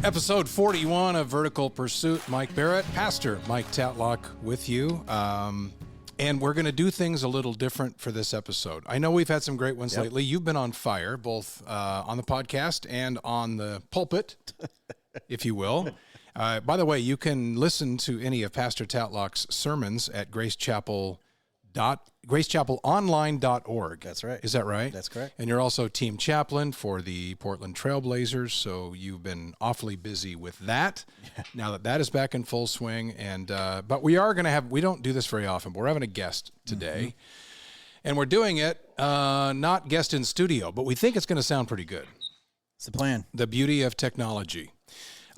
Episode 41 of Vertical Pursuit. Mike Barrett, Pastor Mike Tatlock with you. And we're going to do things a little different for this episode. I know we've had some great ones lately. You've been on fire, both on the podcast and on the pulpit, if you will. By the way, you can listen to any of Pastor Tatlock's sermons at gracechapelonline.org. That's right. Is that right? That's correct. And you're also team chaplain for the Portland Trailblazers, so you've been awfully busy with that. Yeah. Now that is back in full swing, and but we are going to have, we don't do this very often, but we're having a guest today, and we're doing it not guest in studio, but we think it's going to sound pretty good. It's the plan. The beauty of technology.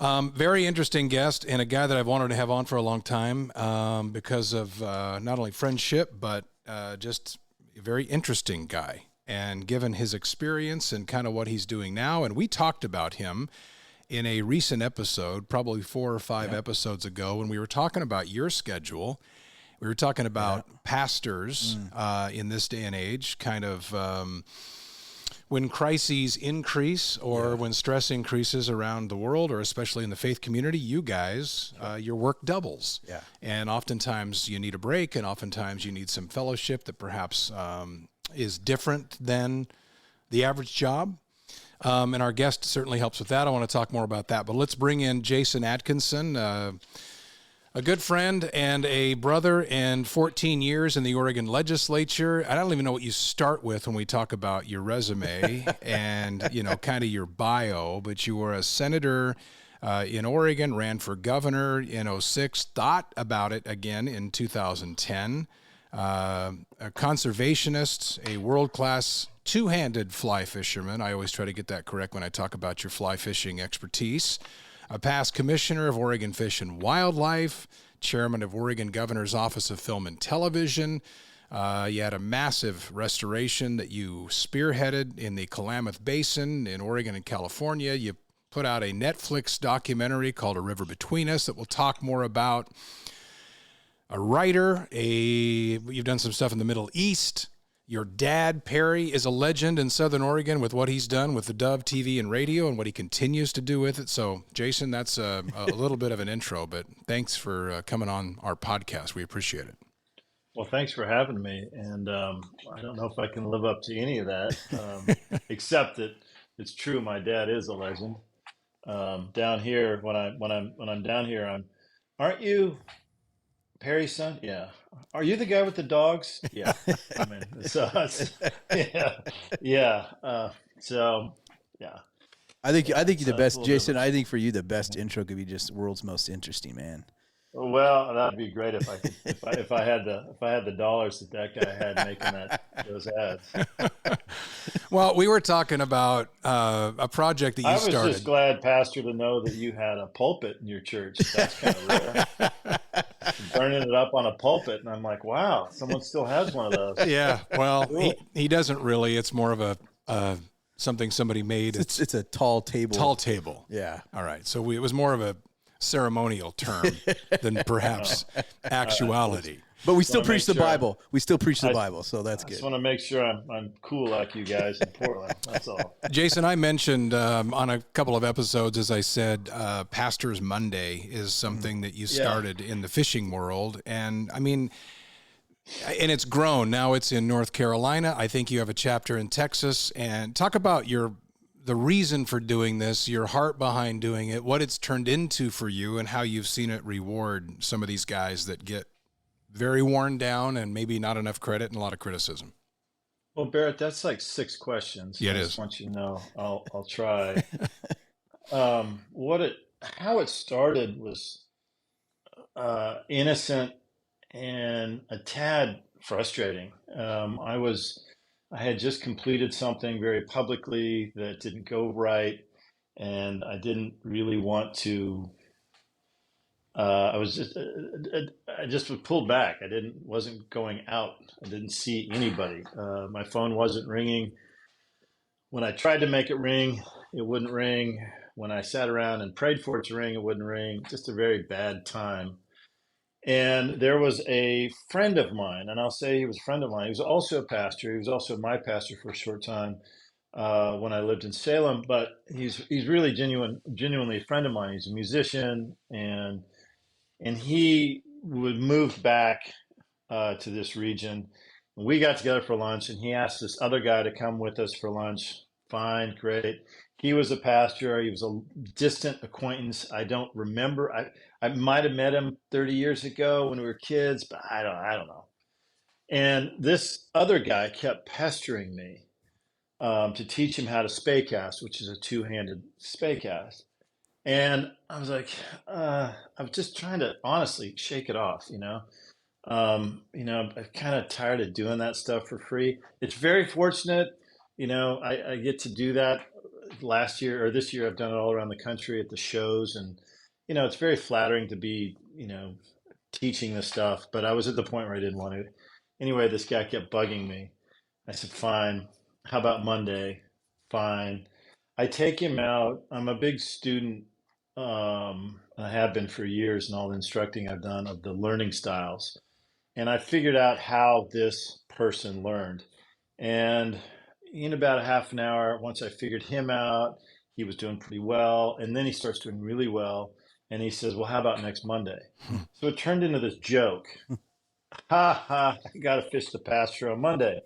Very interesting guest, and a guy that I've wanted to have on for a long time because of not only friendship, but just a very interesting guy. And given his experience and kind of what he's doing now, and we talked about him in a recent episode, probably 4 or 5 episodes ago, when we were talking about your schedule. We were talking about pastors in this day and age, kind of when crises increase or when stress increases around the world, or especially in the faith community, you guys, your work doubles. Yeah. And oftentimes you need a break, and oftentimes you need some fellowship that perhaps is different than the average job. And our guest certainly helps with that. I want to talk more about that. But let's bring in Jason Atkinson, a good friend and a brother, and 14 years in the Oregon legislature. I don't even know what you start with when we talk about your resume and, you know, kind of your bio, but you were a senator in Oregon, ran for governor in 2006, thought about it again in 2010, a conservationist, a world-class two-handed fly fisherman. I always try to get that correct when I talk about your fly fishing expertise. A past commissioner of Oregon Fish and Wildlife, chairman of Oregon Governor's Office of Film and Television. You had a massive restoration that you spearheaded in the Klamath Basin in Oregon and California. You put out a Netflix documentary called A River Between Us that we'll talk more about. A writer, you've done some stuff in the Middle East. Your dad, Perry, is a legend in Southern Oregon with what he's done with the Dove TV and radio and what he continues to do with it. So, Jason, that's a little bit of an intro, but thanks for coming on our podcast. We appreciate it. Well, thanks for having me. And I don't know if I can live up to any of that, except that it's true. My dad is a legend. Down here, when I'm down here, aren't you Perry's son? Yeah. Are you the guy with the dogs? Yeah. I mean, so yeah. So yeah. I think you're the best, Jason. I think for you the best intro could be just world's most interesting man. Well, that'd be great if I could, if I had the dollars that guy had making those ads. Well, we were talking about a project that you started. I was just glad, Pastor, to know that you had a pulpit in your church. That's kind of rare. Burning it up on a pulpit, and I'm like, wow, someone still has one of those. Yeah, well, he doesn't really. It's more of a something somebody made. It's a tall table. Tall table. Yeah. All right. So it was more of a ceremonial term than perhaps actuality. But we still preach the Bible. We still preach the Bible, so that's good. I just want to make sure I'm cool like you guys in Portland. That's all. Jason, I mentioned on a couple of episodes, as I said, Pastor's Monday is something that you started in the fishing world. And I mean, and it's grown. Now it's in North Carolina. I think you have a chapter in Texas. And talk about the reason for doing this, your heart behind doing it, what it's turned into for you, and how you've seen it reward some of these guys that get very worn down and maybe not enough credit and a lot of criticism. Well, Barrett, that's like 6 questions. Yeah, it is. I just want you to know. I'll try. How it started was innocent and a tad frustrating. I had just completed something very publicly that didn't go right, and I didn't really want to. I just pulled back. Wasn't going out. I didn't see anybody. My phone wasn't ringing. When I tried to make it ring, it wouldn't ring. When I sat around and prayed for it to ring, it wouldn't ring. Just a very bad time. And there was a friend of mine, and I'll say he was a friend of mine. He was also a pastor. He was also my pastor for a short time. when I lived in Salem, but he's really genuinely a friend of mine. He's a musician, and he would move back to this region. We got together for lunch, and he asked this other guy to come with us for lunch. Fine, great. He was a pastor. He was a distant acquaintance. I don't remember. I might have met him 30 years ago when we were kids, but I don't know. And this other guy kept pestering me to teach him how to spaycast, which is a two-handed spaycast. And I was like, I was just trying to honestly shake it off, you know. I'm kind of tired of doing that stuff for free. It's very fortunate, I get to do that. Last year or this year, I've done it all around the country at the shows, and it's very flattering to be, teaching this stuff. But I was at the point where I didn't want to. Anyway, this guy kept bugging me. I said, fine. How about Monday? Fine. I take him out. I'm a big student. I have been for years in all the instructing I've done of the learning styles. And I figured out how this person learned. And in about a half an hour, once I figured him out, he was doing pretty well. And then he starts doing really well. And he says, well, how about next Monday? So it turned into this joke. Ha ha, I got to fish the pasture on Monday.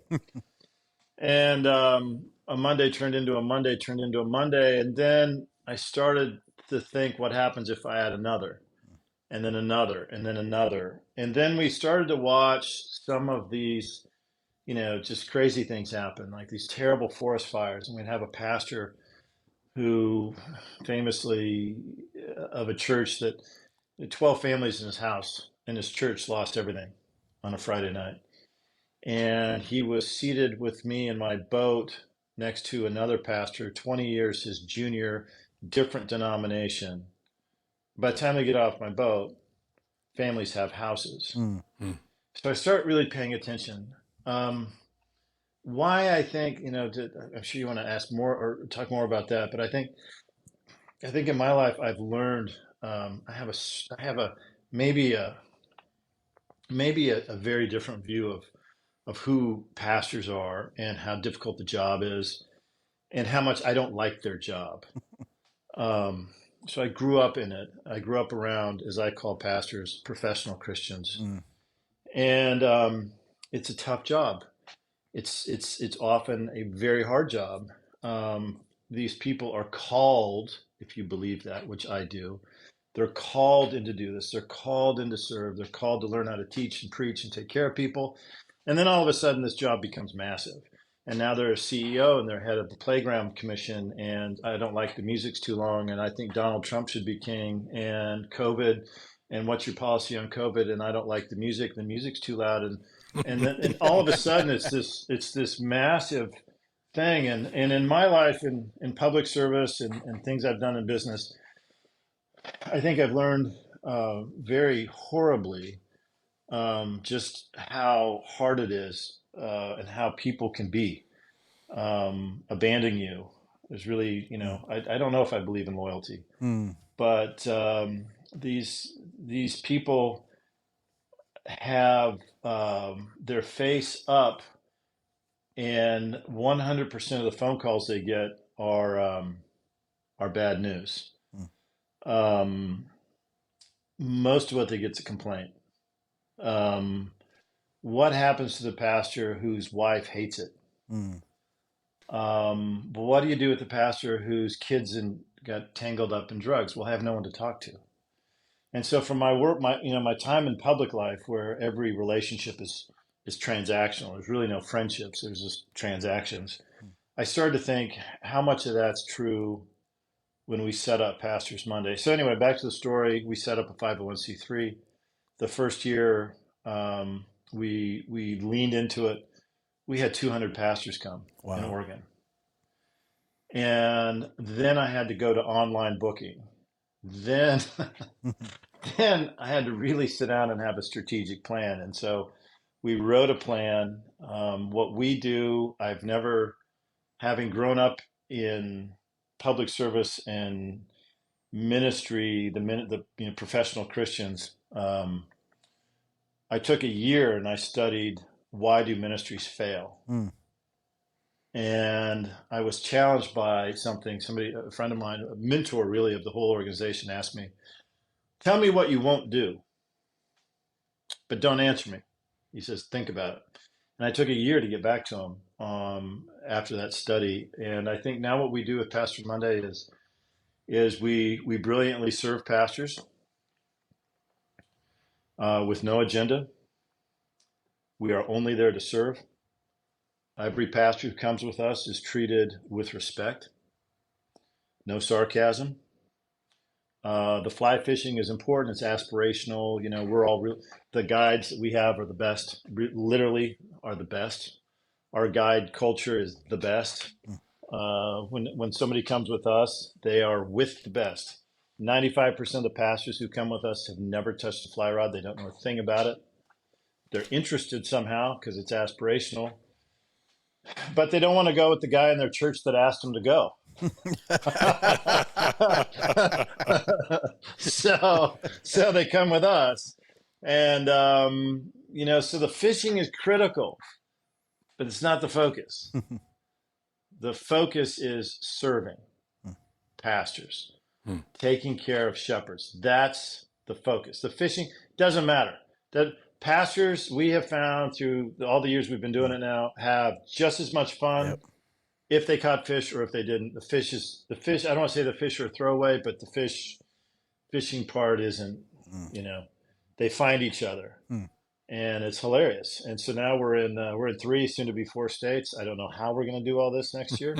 And a Monday turned into a Monday, turned into a Monday. And then I started to think, what happens if I add another? And then another, and then another. And then we started to watch some of these, just crazy things happen, like these terrible forest fires. And we'd have a pastor who famously of a church that 12 families in his house in his church lost everything on a Friday night. And he was seated with me in my boat next to another pastor, 20 years his junior, different denomination. By the time I get off my boat, families have houses. So I start really paying attention. Why I think, I'm sure you want to ask more or talk more about that, but I think in my life I've learned, I have a maybe a very different view of who pastors are and how difficult the job is and how much I don't like their job. So I grew up in it. I grew up around, as I call pastors, professional Christians, and it's a tough job. It's often a very hard job. These people are called, if you believe that, which I do. They're called in to do this. They're called in to serve. They're called to learn how to teach and preach and take care of people. And then all of a sudden, this job becomes massive. And now they're a CEO and they're head of the Playground Commission. And I don't like the music's too long. And I think Donald Trump should be king. And COVID. And what's your policy on COVID? And I don't like the music. The music's too loud. And all of a sudden, it's this massive thing. And in my life, in public service and things I've done in business, I think I've learned very horribly just how hard it is and how people can be abandon you. There's really, I don't know if I believe in loyalty, but these people have their face up, and 100% of the phone calls they get are bad news. Most of what they get is a complaint. What happens to the pastor whose wife hates it? But what do you do with the pastor whose kids got tangled up in drugs? We'll have no one to talk to. And so from my work, my time in public life, where every relationship is transactional, there's really no friendships, there's just transactions. I started to think how much of that's true when we set up Pastors Monday. So anyway, back to the story. We set up a 501c3. The first year, we leaned into it. We had 200 pastors come in Oregon. And then I had to go to online booking. Then I had to really sit down and have a strategic plan. And so we wrote a plan. What we do, having grown up in public service and ministry, the professional Christians, I took a year and I studied, why do ministries fail? And I was challenged by somebody, a friend of mine, a mentor really of the whole organization, asked me, tell me what you won't do, but don't answer me. He says, think about it. And I took a year to get back to him after that study. And I think now what we do with Pastor Monday is we brilliantly serve pastors with no agenda. We are only there to serve. Every pastor who comes with us is treated with respect, no sarcasm. The fly fishing is important. It's aspirational. You know, we're all the guides that we have are the best. Literally, are the best. Our guide culture is the best. When somebody comes with us, they are with the best. 95% of the pastors who come with us have never touched a fly rod. They don't know a thing about it. They're interested somehow because it's aspirational, but they don't want to go with the guy in their church that asked them to go. so they come with us, and so the fishing is critical, but it's not the focus. The focus is serving pastors, taking care of shepherds. That's the focus. The fishing doesn't matter. That pastors, we have found through all the years we've been doing it now, have just as much fun if they caught fish or if they didn't. The fish. I don't want to say the fish are a throwaway, but the fishing part isn't. They find each other, and it's hilarious. And so now we're in 3, soon to be 4 states. I don't know how we're going to do all this next year,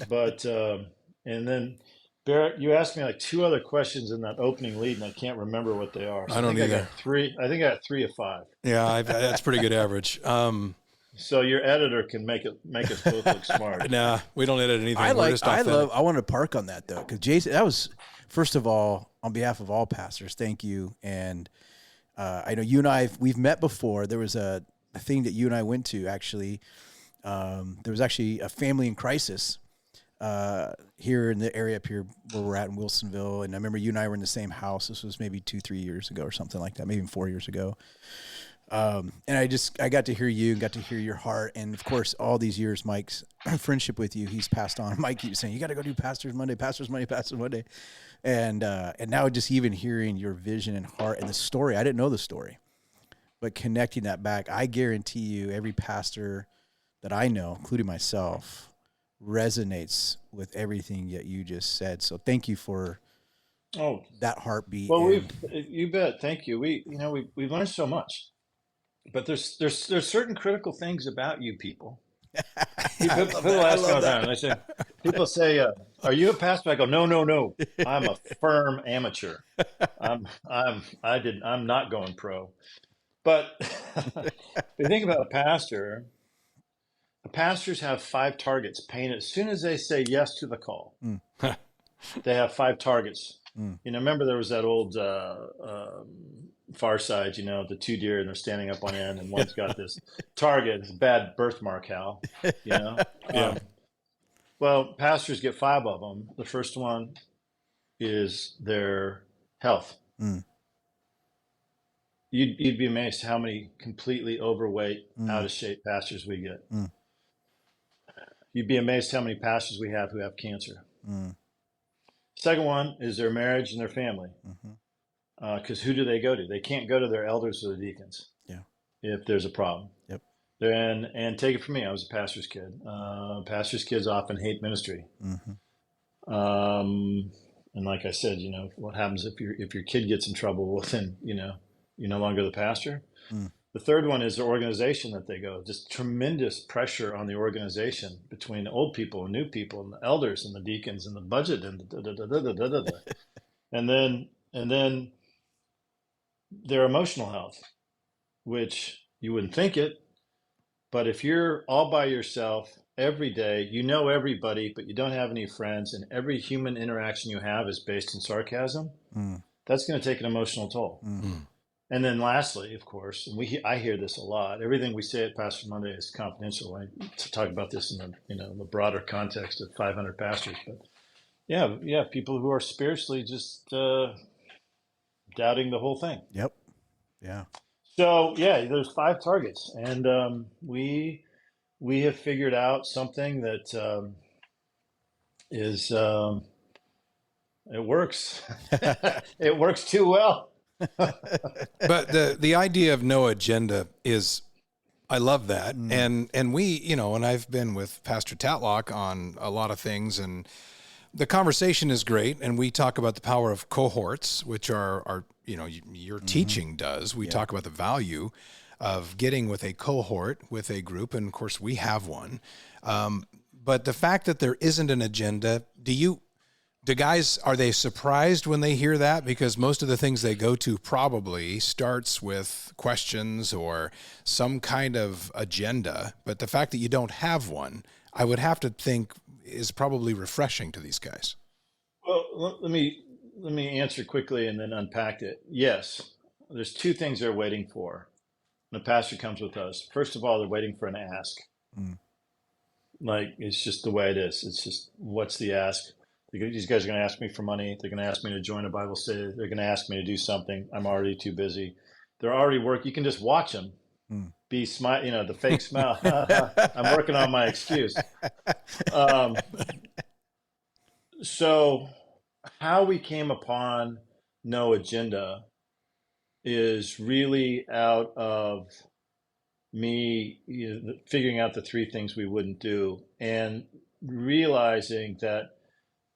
but and then Barrett, you asked me like 2 other questions in that opening lead, and I can't remember what they are. So I don't either. I think I got 3 of 5. Yeah, that's pretty good average. So your editor can make us both look smart. Nah, we don't edit anything. I want to park on that though, because Jason, that was, first of all, on behalf of all pastors, thank you. And I know you and we've met before. There was a thing that you and I went to actually. There was actually a family in crisis here in the area up here where we're at in Wilsonville. And I remember you and I were in the same house. This was maybe 2-3 years ago or something like that, maybe even 4 years ago. And I got to hear you and got to hear your heart. And of course, all these years, Mike's friendship with you, he's passed on. Mike keeps saying, you got to go do Pastors Monday. And now just even hearing your vision and heart and the story, I didn't know the story, but connecting that back, I guarantee you every pastor that I know, including myself, resonates with everything that you just said. So thank you for that heartbeat. Well, you bet. Thank you. We've learned so much. But there's certain critical things about you people. People ask me all the time. They say, people say, "Are you a pastor?" I go, "No. I'm a firm amateur. I'm not going pro." But if you think about a pastor, pastors have 5 targets painted as soon as they say yes to the call. They have 5 targets. Remember there was that old Far Side, the 2 deer, and they're standing up on end, and one's got this target, this bad birthmark, Hal. Yeah. Well, pastors get 5 of them. The first one is their health. You'd be amazed how many completely overweight, out of shape pastors we get. You'd be amazed how many pastors we have who have cancer. Second one is their marriage and their family. Because who do they go to? They can't go to their elders or the deacons. If there's a problem. And take it from me, I was a pastor's kid. Pastor's kids often hate ministry. And like I said, what happens if your kid gets in trouble? Well, then you're no longer the pastor. The third one is the organization that they go. Just tremendous pressure on the organization between old people and new people and the elders and the deacons and the budget and and then their emotional health, which you wouldn't think it, but if you're all by yourself every day, everybody, but you don't have any friends, and every human interaction you have is based in sarcasm, that's going to take an emotional toll. And then lastly, of course, and I hear this a lot, everything we say at Pastor Monday is confidential. I talk about this in the broader context of 500 pastors, but yeah, people who are spiritually just doubting the whole thing. Yeah. So there's 5 targets, and we we have figured out something that is it works. It works too well. But the idea of no agenda is, I love that. And we, you know, and I've been with Pastor Tatlock on a lot of things, and the conversation is great. And we talk about the power of cohorts, which are you know, your teaching does. We talk about the value of getting with a cohort, with a group. And of course we have one. But the fact that there isn't an agenda, do guys, are they surprised when they hear that? Because most of the things they go to probably starts with questions or some kind of agenda. But the fact that you don't have one, I would have to think is probably refreshing to these guys. Well, let me answer quickly and then unpack it. Yes, there's two things they're waiting for when a pastor comes with us. First of all, they're waiting for an ask. Mm. Like, it's just the way it is. It's just, what's the ask? These guys are going to ask me for money. They're going to ask me to join a Bible study. They're going to ask me to do something. I'm already too busy. They're already working. You can just watch them be smile. You know, the fake smile. I'm working on my excuse. So how we came upon no agenda is really out of me, you know, figuring out the three things we wouldn't do and realizing that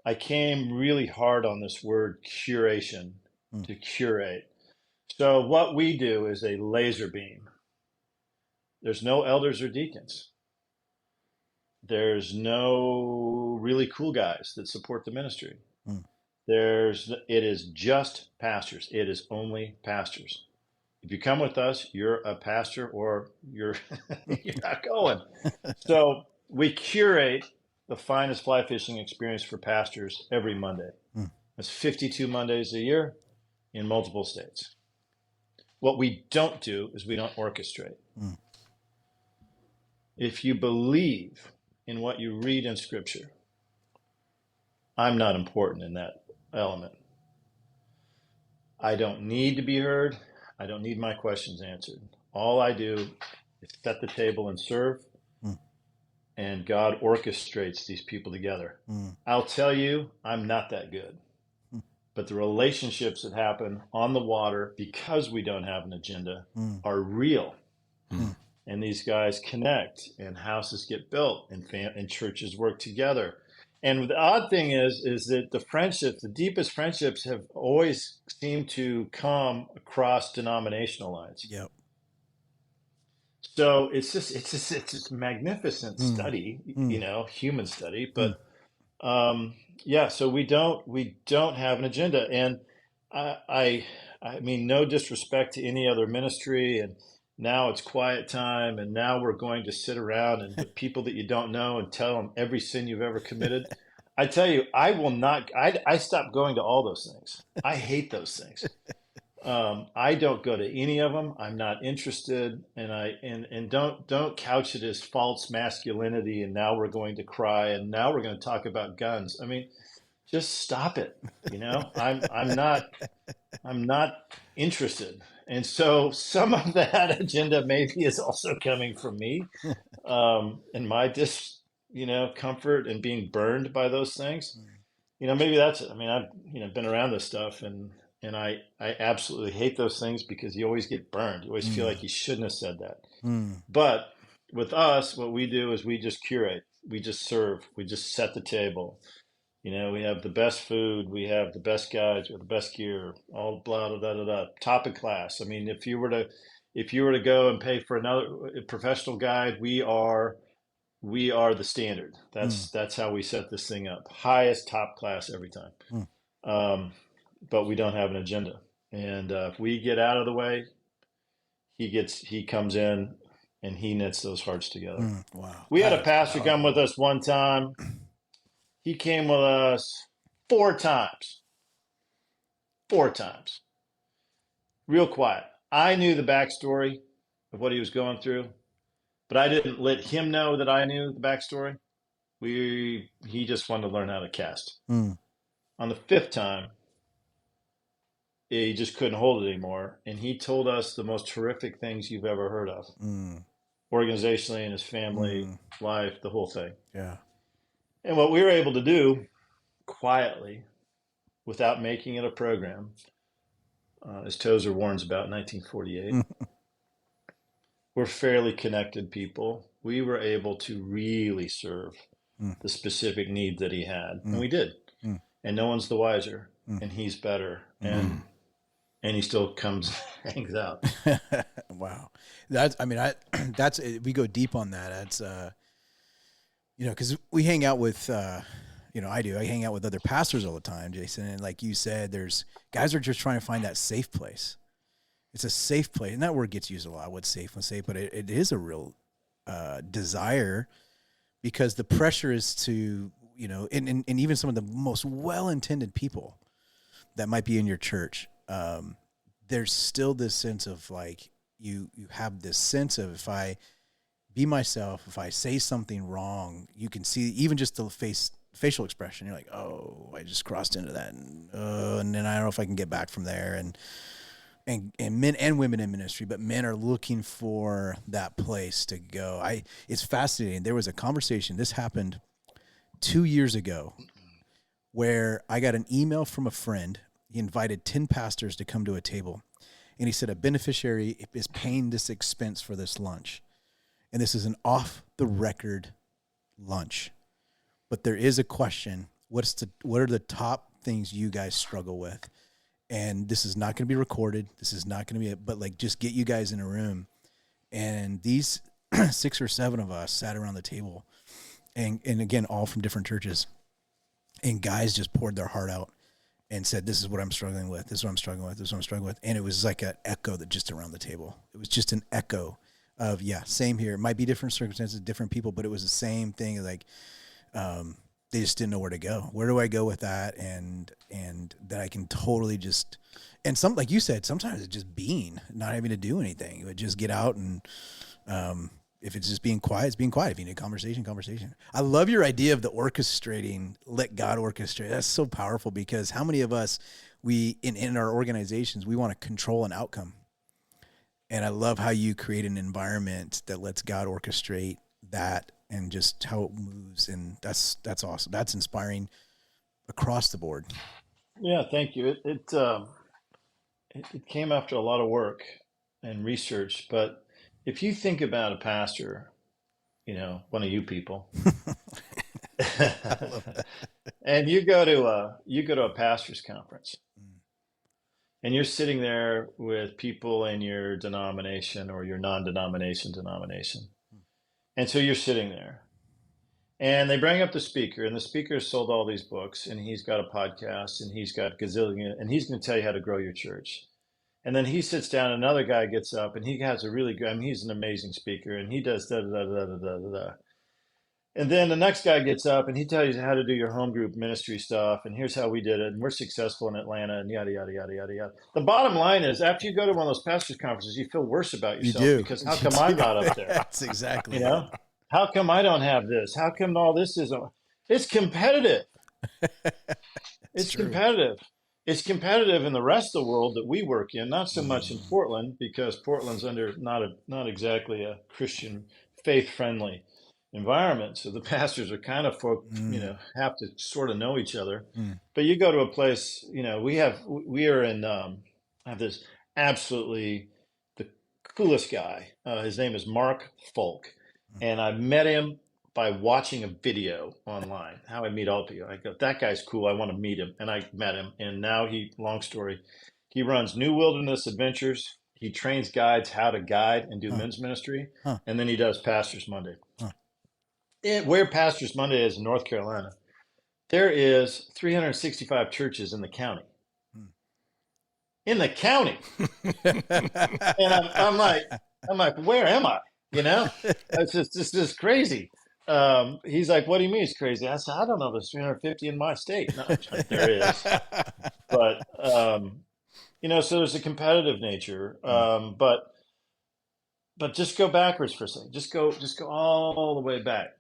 I came really hard on this word curation, to curate. So what we do is a laser beam. There's no elders or deacons. There's no really cool guys that support the ministry. It is just pastors. It is only pastors. If you come with us, you're a pastor or you're not going. So we curate the finest fly fishing experience for pastors every Monday. That's 52 Mondays a year in multiple states. What we don't do is we don't orchestrate. If you believe in what you read in Scripture, I'm not important in that element. I don't need to be heard. I don't need my questions answered. All I do is set the table and serve, and God orchestrates these people together. I'll tell you, I'm not that good. But the relationships that happen on the water, because we don't have an agenda, are real. And these guys connect, and houses get built, and churches work together. And the odd thing is that the friendships, the deepest friendships, have always seemed to come across denominational lines. Yep. So it's a magnificent study, you know, human study. But yeah, so we don't have an agenda, and I mean, no disrespect to any other ministry, and now it's quiet time, and now we're going to sit around and with people that you don't know and tell them every sin you've ever committed. I tell you, I will not. I stopped going to all those things. I hate those things. I don't go to any of them. I'm not interested, and don't couch it as false masculinity. And now we're going to cry, and now we're going to talk about guns. I mean, just stop it. You know, I'm not interested. And so some of that agenda maybe is also coming from me, and my comfort and being burned by those things. You know, maybe that's it. I mean, I've been around this stuff, and I absolutely hate those things because you always get burned. You always feel like you shouldn't have said that. But with us, what we do is we just curate, we just serve, we just set the table. You know, we have the best food, we have the best guides, we have the best gear, all blah, blah, blah, blah, blah, top of class. I mean, if you were to go and pay for another professional guide, we are the standard. That's how we set this thing up. Highest top class every time. But we don't have an agenda. And if we get out of the way, he comes in and he knits those hearts together. Wow. We had a pastor come with us one time. He came with us 4 times. 4 times. Real quiet. I knew the backstory of what he was going through, but I didn't let him know that I knew the backstory. He just wanted to learn how to cast. On the 5th time, he just couldn't hold it anymore, and he told us the most horrific things you've ever heard of. organizationally, in his family life, the whole thing. Yeah. And what we were able to do quietly, without making it a program, as Tozer warns about in 1948, we're fairly connected people. We were able to really serve the specific need that he had, and we did. And no one's the wiser, and he's better, and he still comes, hangs out. Wow. That's, I mean, that's, we go deep on that. That's, you know, cause we hang out with, you know, I hang out with other pastors all the time, Jason. And like you said, there's guys are just trying to find that safe place. It's a safe place. And that word gets used a lot. What's safe and safe, but it is a real, desire, because the pressure is to, you know, and even some of the most well-intended people that might be in your church, there's still this sense of like, you have this sense of, if I be myself, if I say something wrong, you can see even just the facial expression. You're like, oh, I just crossed into that. And then I don't know if I can get back from there. And men and women in ministry, but men are looking for that place to go. It's fascinating. There was a conversation, this happened 2 years ago, where I got an email from a friend. He invited 10 pastors to come to a table. And he said, a beneficiary is paying this expense for this lunch. And this is an off the record lunch. But there is a question. What are the top things you guys struggle with? And this is not going to be recorded. This is not going to be, but like, just get you guys in a room. And these 6 or 7 of us sat around the table, and again, all from different churches, and guys just poured their heart out and said, this is what I'm struggling with. This is what I'm struggling with. This is what I'm struggling with. And it was like an echo that just around the table. It was just an echo of, yeah, same here. It might be different circumstances, different people, but it was the same thing. Like, they just didn't know where to go. Where do I go with that? And that I can totally just, and some, like you said, sometimes it's just being, not having to do anything. But just get out and, if it's just being quiet, it's being quiet. If you need conversation. I love your idea of the orchestrating, let God orchestrate. That's so powerful, because how many of us, in our organizations, we want to control an outcome. And I love how you create an environment that lets God orchestrate that, and just how it moves. And that's awesome. That's inspiring across the board. Yeah, thank you. It came after a lot of work and research, but if you think about a pastor, you know, one of you people, and you go to a pastor's conference, and you're sitting there with people in your denomination or your non-denomination denomination, and so you're sitting there, and they bring up the speaker, and the speaker has sold all these books, and he's got a podcast, and he's got gazillion, and he's going to tell you how to grow your church. And then he sits down, another guy gets up, and he has a really good, I mean, he's an amazing speaker, and he does da da da da da da da. And then the next guy gets up, and he tells you how to do your home group ministry stuff, and here's how we did it, and we're successful in Atlanta, and yada, yada, yada, yada, yada. The bottom line is, after you go to one of those pastors' conferences, you feel worse about yourself, because how come I'm not up there? That's exactly You know? How come I don't have this? How come all this isn't? It's competitive. It's competitive. It's competitive in the rest of the world that we work in, not so much in Portland, because Portland's under not exactly a Christian faith-friendly environment. So the pastors are kind of you know, have to sort of know each other. But you go to a place, you know, we are in, I have this absolutely the coolest guy. His name is Mark Folk. And I met him by watching a video online, how I meet all people. I go, that guy's cool. I want to meet him. And I met him. And now long story, he runs New Wilderness Adventures. He trains guides how to guide and do men's ministry. And then he does Pastors Monday. Where Pastors Monday is in North Carolina, there is 365 churches in the county. In the county. And I'm like, where am I? You know, it's just crazy. He's like, what do you mean it's crazy? I said, I don't know. There's 350 in my state. No, there is. But, you know, so there's a competitive nature. But just go backwards for a second. Just go all the way back.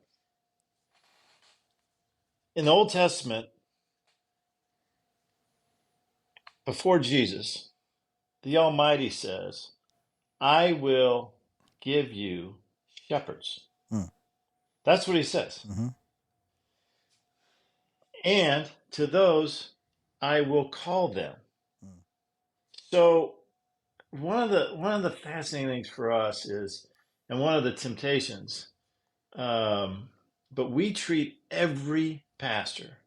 In the Old Testament, before Jesus, the Almighty says, I will give you shepherds. Hmm. That's what he says. Mm-hmm. And to those I will call them. Hmm. So one of the fascinating things for us is, and one of the temptations, but we treat every pastor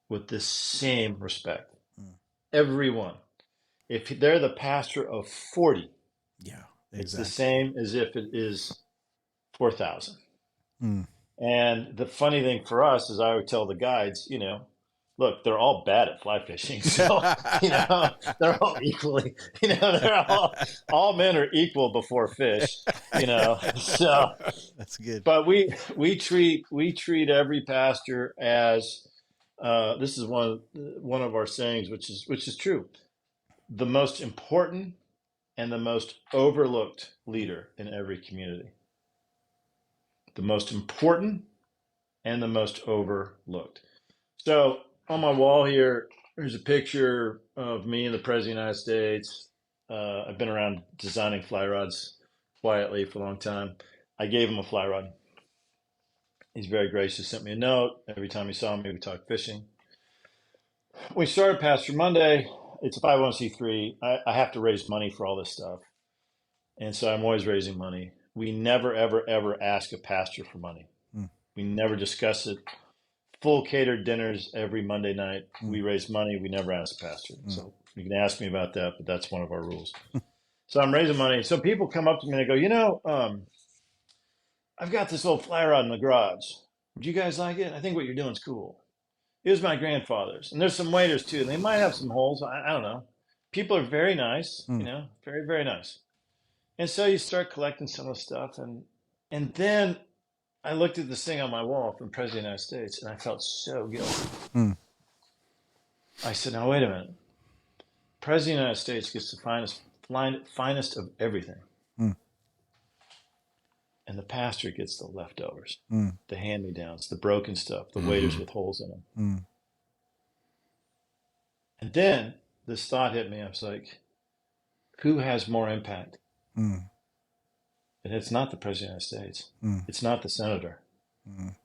with the same respect. Hmm. Everyone. If they're the pastor of 40, Yeah, it's the exactly. same as if it is 4,000. Hmm. And the funny thing for us is I would tell the guides, look, they're all bad at fly fishing. So, they're all equally, they're all men are equal before fish, so, That's good. but we treat every pastor as, this is one of our sayings, which is true. The most important and the most overlooked leader in every community. The most important and the most overlooked. So on my wall here, there's a picture of me and the President of the United States. I've been around designing fly rods quietly for a long time. I gave him a fly rod. He's very gracious, sent me a note. Every time he saw me, we talked fishing. We started Pastor Monday. It's a 501c3. I have to raise money for all this stuff. And so I'm always raising money. We never, ever, ever ask a pastor for money. Mm. We never discuss it. Full catered dinners every Monday night. We raise money. We never ask a pastor. So you can ask me about that, but that's one of our rules. So I'm raising money. So people come up to me and they go, I've got this old fly rod in the garage. Would you guys like it? I think what you're doing is cool. It was my grandfather's. And there's some waders too. They might have some holes. I don't know. People are very nice, very, very nice. And so you start collecting some of the stuff. And then I looked at this thing on my wall from the President of the United States, and I felt so guilty. Mm. I said, now, wait a minute. President of the United States gets the finest of everything. Mm. And the pastor gets the leftovers, Mm. the hand-me-downs, the broken stuff, the waders with holes in them. Mm. And then this thought hit me. I was like, who has more impact? Mm. And it's not the President of the United States. Mm. It's not the senator. Mm.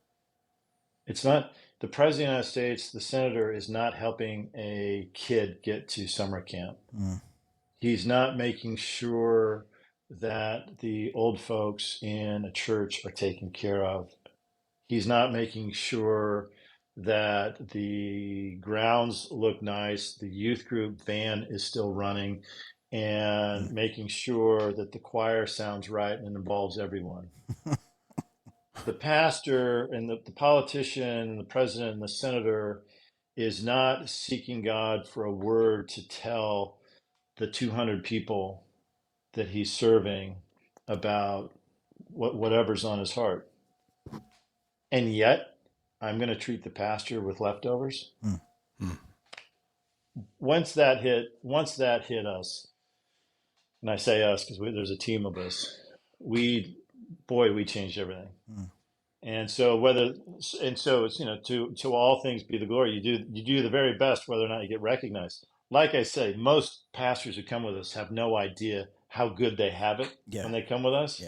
It's not the President of the United States. The senator is not helping a kid get to summer camp. Mm. He's not making sure that the old folks in a church are taken care of. He's not making sure that the grounds look nice, the youth group van is still running, and making sure that the choir sounds right and involves everyone. The pastor and the politician and the president and the senator is not seeking God for a word to tell the 200 people that he's serving about whatever's on his heart. And yet, I'm going to treat the pastor with leftovers. Mm. Mm. Once that hit us, and I say us because there's a team of us, we changed everything. Mm. And so it's, to all things be the glory. You do the very best, whether or not you get recognized. Like I say, most pastors who come with us have no idea how good they have it when they come with us,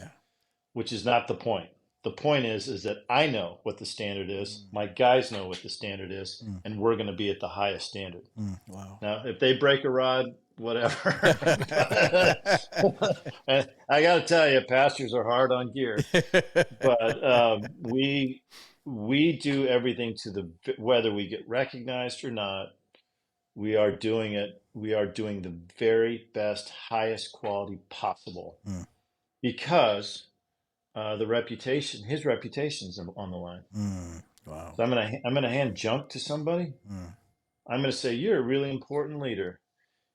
which is not the point. The point is that I know what the standard is. My guys know what the standard is, and we're going to be at the highest standard. Wow. Now, if they break a rod, whatever. And I got to tell you, pastors are hard on gear, but we do everything whether we get recognized or not. We are doing it. We are doing the very best, highest quality possible, because his reputation's on the line. Wow. So I'm gonna hand junk to somebody. I'm gonna say, you're a really important leader.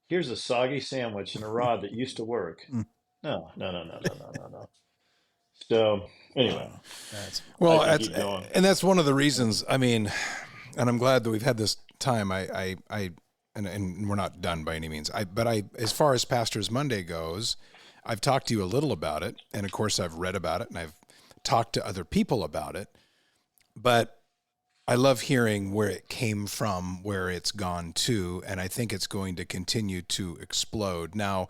Here's a soggy sandwich and a rod that used to work. No. So anyway, that's one of the reasons. I mean, and I'm glad that we've had this time. And we're not done by any means. As far as Pastors Monday goes, I've talked to you a little about it, and of course I've read about it, and I've talked to other people about it. But I love hearing where it came from, where it's gone to, and I think it's going to continue to explode. Now,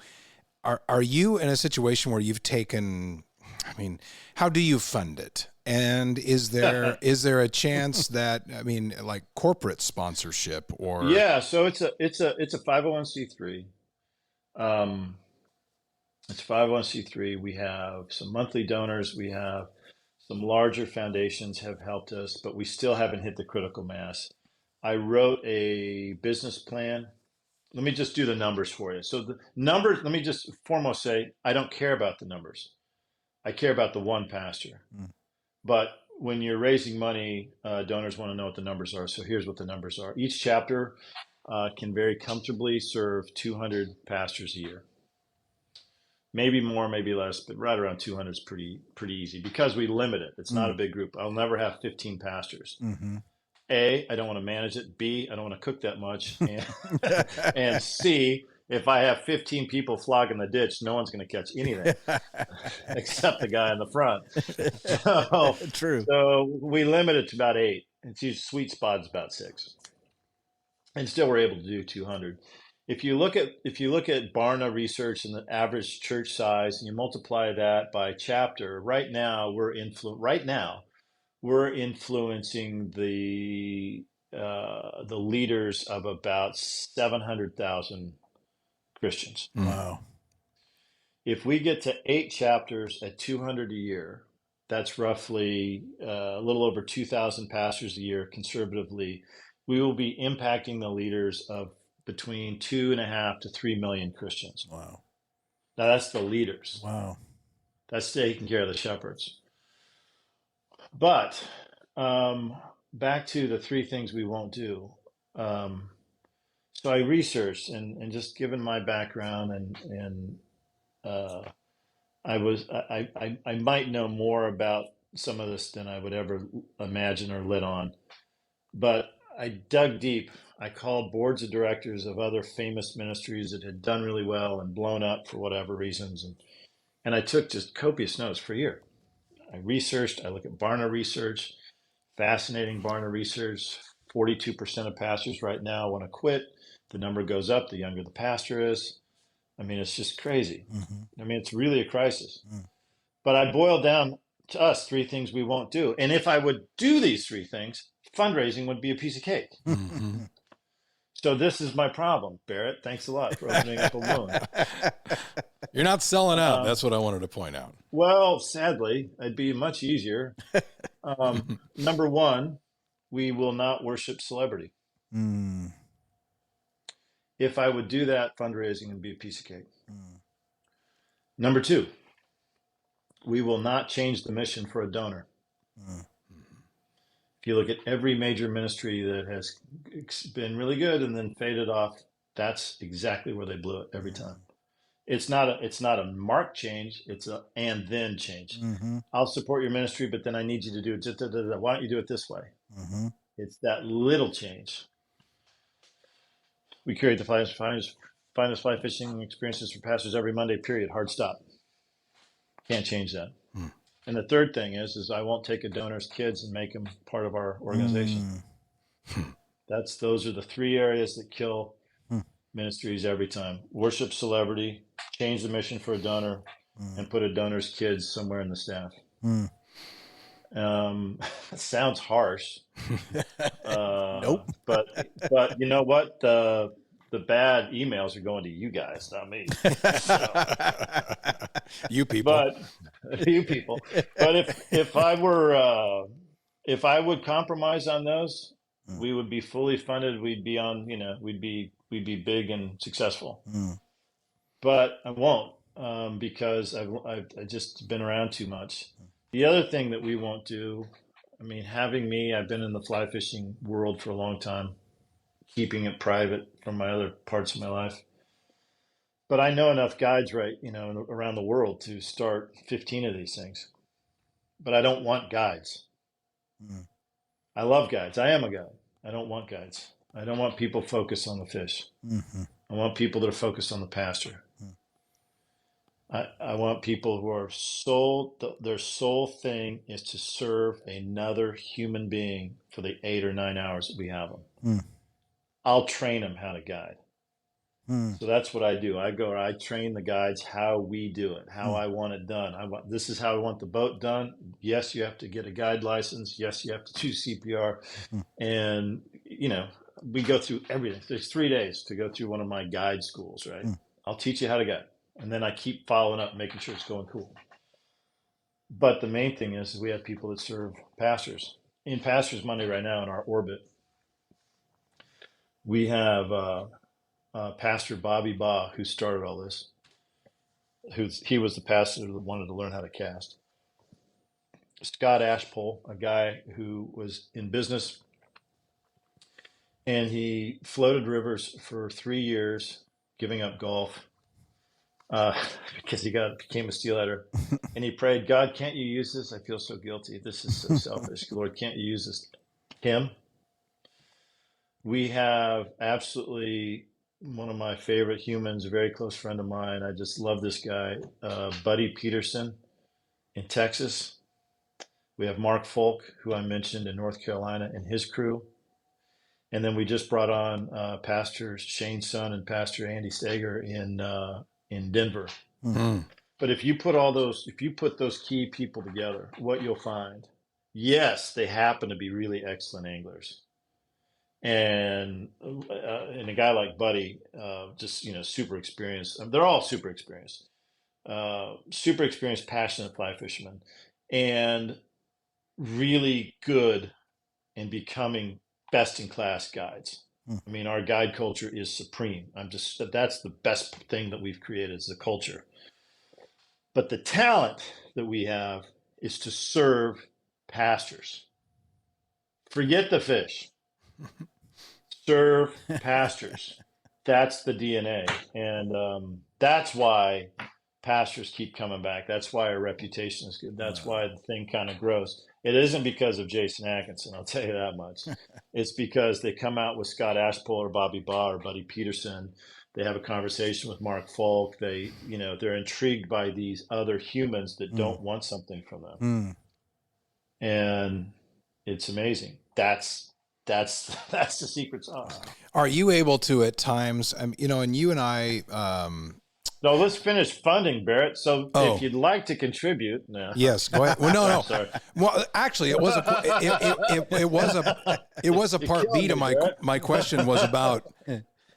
are you in a situation where you've taken I mean, how do you fund it? And is there a chance that, I mean, like corporate sponsorship or? Yeah, so it's a 501c3. Um, it's 501c3. We have some monthly donors. We have some larger foundations have helped us, but we still haven't hit the critical mass. I wrote a business plan. Let me just do the numbers for you. So the numbers, let me just foremost say, I don't care about the numbers. I care about the one pastor. But when you're raising money, donors want to know what the numbers are. So here's what the numbers are. Each chapter can very comfortably serve 200 pastors a year. Maybe more, maybe less, but right around 200 is pretty easy because we limit it. It's not a big group. I'll never have 15 pastors. A, I don't want to manage it. B, I don't want to cook that much. And C, if I have 15 people flogging the ditch, no one's going to catch anything except the guy in the front. True. So we limit it to about 8. It's usually sweet spot is about 6. And still we're able to do 200. If you look at Barna research and the average church size and you multiply that by chapter, right now we're influencing the leaders of about 700,000 Christians. Wow. If we get to 8 chapters at 200 a year, that's roughly a little over 2,000 pastors a year conservatively. We will be impacting the leaders of between 2.5 to 3 million Christians. Wow. Now that's the leaders. Wow. That's taking care of the shepherds. But back to the 3 things we won't do. So I researched and just given my background and I might know more about some of this than I would ever imagine or let on. But I dug deep. I called boards of directors of other famous ministries that had done really well and blown up for whatever reasons. And I took just copious notes for a year. I researched, I look at Barna research, fascinating Barna research. 42% of pastors right now want to quit. The number goes up the younger the pastor is. I mean, it's just crazy. I mean, it's really a crisis. But I boiled down to us 3 things we won't do. And if I would do these 3 things, fundraising would be a piece of cake. So this is my problem, Barrett. Thanks a lot for opening up a wound. You're not selling out. That's what I wanted to point out. Well, sadly, it'd be much easier. Number 1, we will not worship celebrity. If I would do that, fundraising would be a piece of cake. Number 2, we will not change the mission for a donor. If you look at every major ministry that has been really good and then faded off, that's exactly where they blew it every time. It's not a marked change. It's a and then change. I'll support your ministry, but then I need you to do it. Why don't you do it this way? It's that little change. We curate the finest fly fishing experiences for pastors every Monday, period. Hard stop. Can't change that. And the third thing is I won't take a donor's kids and make them part of our organization. Those are the 3 areas that kill ministries every time. Worship celebrity, change the mission for a donor, and put a donor's kids somewhere in the staff. Sounds harsh. Nope. But you know what? The bad emails are going to you guys, not me. You people. But you people. But if I would compromise on those, we would be fully funded. We'd be on, we'd be big and successful. But I won't because I've just been around too much. The other thing that we won't do, I mean, I've been in the fly fishing world for a long time, keeping it private from my other parts of my life. But I know enough guides, right, around the world to start 15 of these things. But I don't want guides. I love guides. I am a guide. I don't want guides. I don't want people focused on the fish. I want people that are focused on the pasture. I want people who are their sole thing is to serve another human being for the 8 or 9 hours that we have them. I'll train them how to guide. So that's what I do. I train the guides how we do it, how Mm. I want it done. This is how I want the boat done. Yes, you have to get a guide license. Yes, you have to do CPR. Mm. And, we go through everything. There's 3 days to go through one of my guide schools, right? Mm. I'll teach you how to guide. And then I keep following up, making sure it's going cool. But the main thing is we have people that serve pastors. In Pastors Monday right now in our orbit, we have Pastor Bobby Baugh, who started all this. He was the pastor that wanted to learn how to cast. Scott Ashpole, a guy who was in business, and he floated rivers for 3 years, giving up golf because he became a steelheader. And he prayed, God, can't you use this? I feel so guilty. This is so selfish. Lord, can't you use this? Him. We have absolutely one of my favorite humans, a very close friend of mine. I just love this guy, Buddy Peterson in Texas. We have Mark Folk, who I mentioned in North Carolina, and his crew. And then we just brought on Pastor Shane Sun and Pastor Andy Steger in Denver. Mm. But if you put those key people together, what you'll find, yes, they happen to be really excellent anglers. And a guy like Buddy, just super experienced. They're all super experienced, passionate fly fishermen, and really good in becoming best in class guides. Mm. I mean, our guide culture is supreme. That's the best thing that we've created is the culture. But the talent that we have is to serve pastors. Forget the fish. Serve pastors. That's the DNA. And that's why pastors keep coming back. That's why our reputation is good. That's why the thing kind of grows. It isn't because of Jason Atkinson, I'll tell you that much. It's because they come out with Scott Ashpole or Bobby Baugh or Buddy Peterson. They have a conversation with Mark Folk. They're intrigued by these other humans that don't want something from them. Mm. And it's amazing. That's the secret sauce. Are you able to at times, and you and I, No, let's finish funding, Barrett. So Oh. if you'd like to contribute, no. yes, go ahead. Well, no. Sorry. Well, actually, it was a part B to my question was about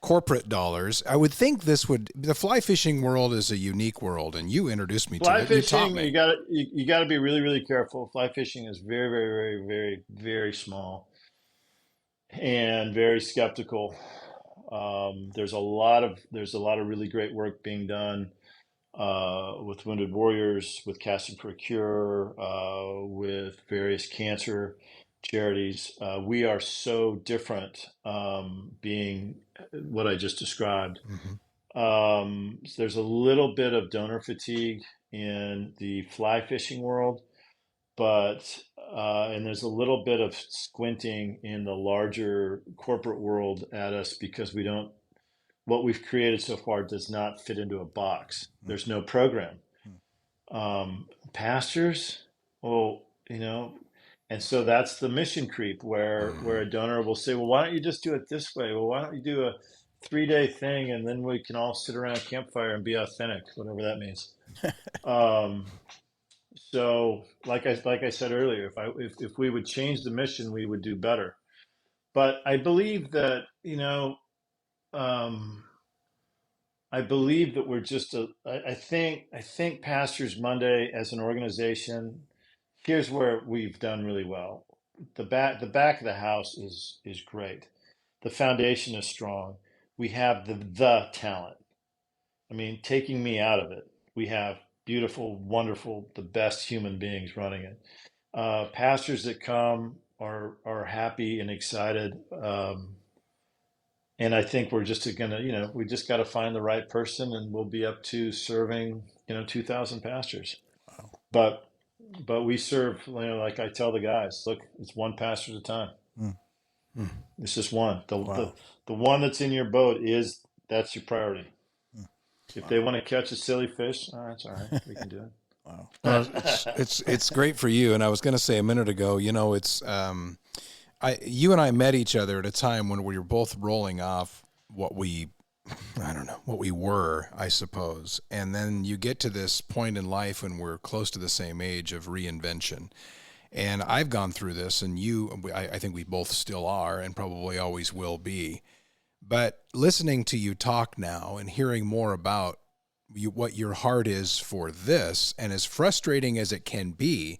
corporate dollars. I would think the fly fishing world is a unique world, and you introduced me to Fly it. You taught fishing, me. you got to be really, really careful. Fly fishing is very, very, very, very, very small and very skeptical. There's a lot of really great work being done with Wounded Warriors, with Casting for a Cure, with various cancer charities. We are so different, being what I just described. Mm-hmm. So there's a little bit of donor fatigue in the fly fishing world, but and there's a little bit of squinting in the larger corporate world at us because what we've created so far does not fit into a box. There's no program. Pastors, and so that's the mission creep where a donor will say, well, why don't you just do it this way? Well, why don't you do a 3-day thing and then we can all sit around a campfire and be authentic, whatever that means. So like I said earlier, if we would change the mission, we would do better. But I believe that, I believe that we're just I think Pastors Monday as an organization, here's where we've done really well. The back of the house is great. The foundation is strong. We have the talent. I mean, taking me out of it, we have beautiful, wonderful, the best human beings running it. Pastors that come are happy and excited. And I think we're just gonna, we just got to find the right person, and we'll be up to serving, 2,000 pastors. Wow. But we serve, like I tell the guys, look, it's one pastor at a time. It's just one. The one that's in your boat that's your priority. If they want to catch a silly fish, it's all right. We can do it. Wow. It's great for you. And I was going to say a minute ago, it's you and I met each other at a time when we were both rolling off what we I don't know, what we were, I suppose. And then you get to this point in life when we're close to the same age of reinvention. And I've gone through this, and I think we both still are and probably always will be. But listening to you talk now and hearing more about what your heart is for this, and as frustrating as it can be,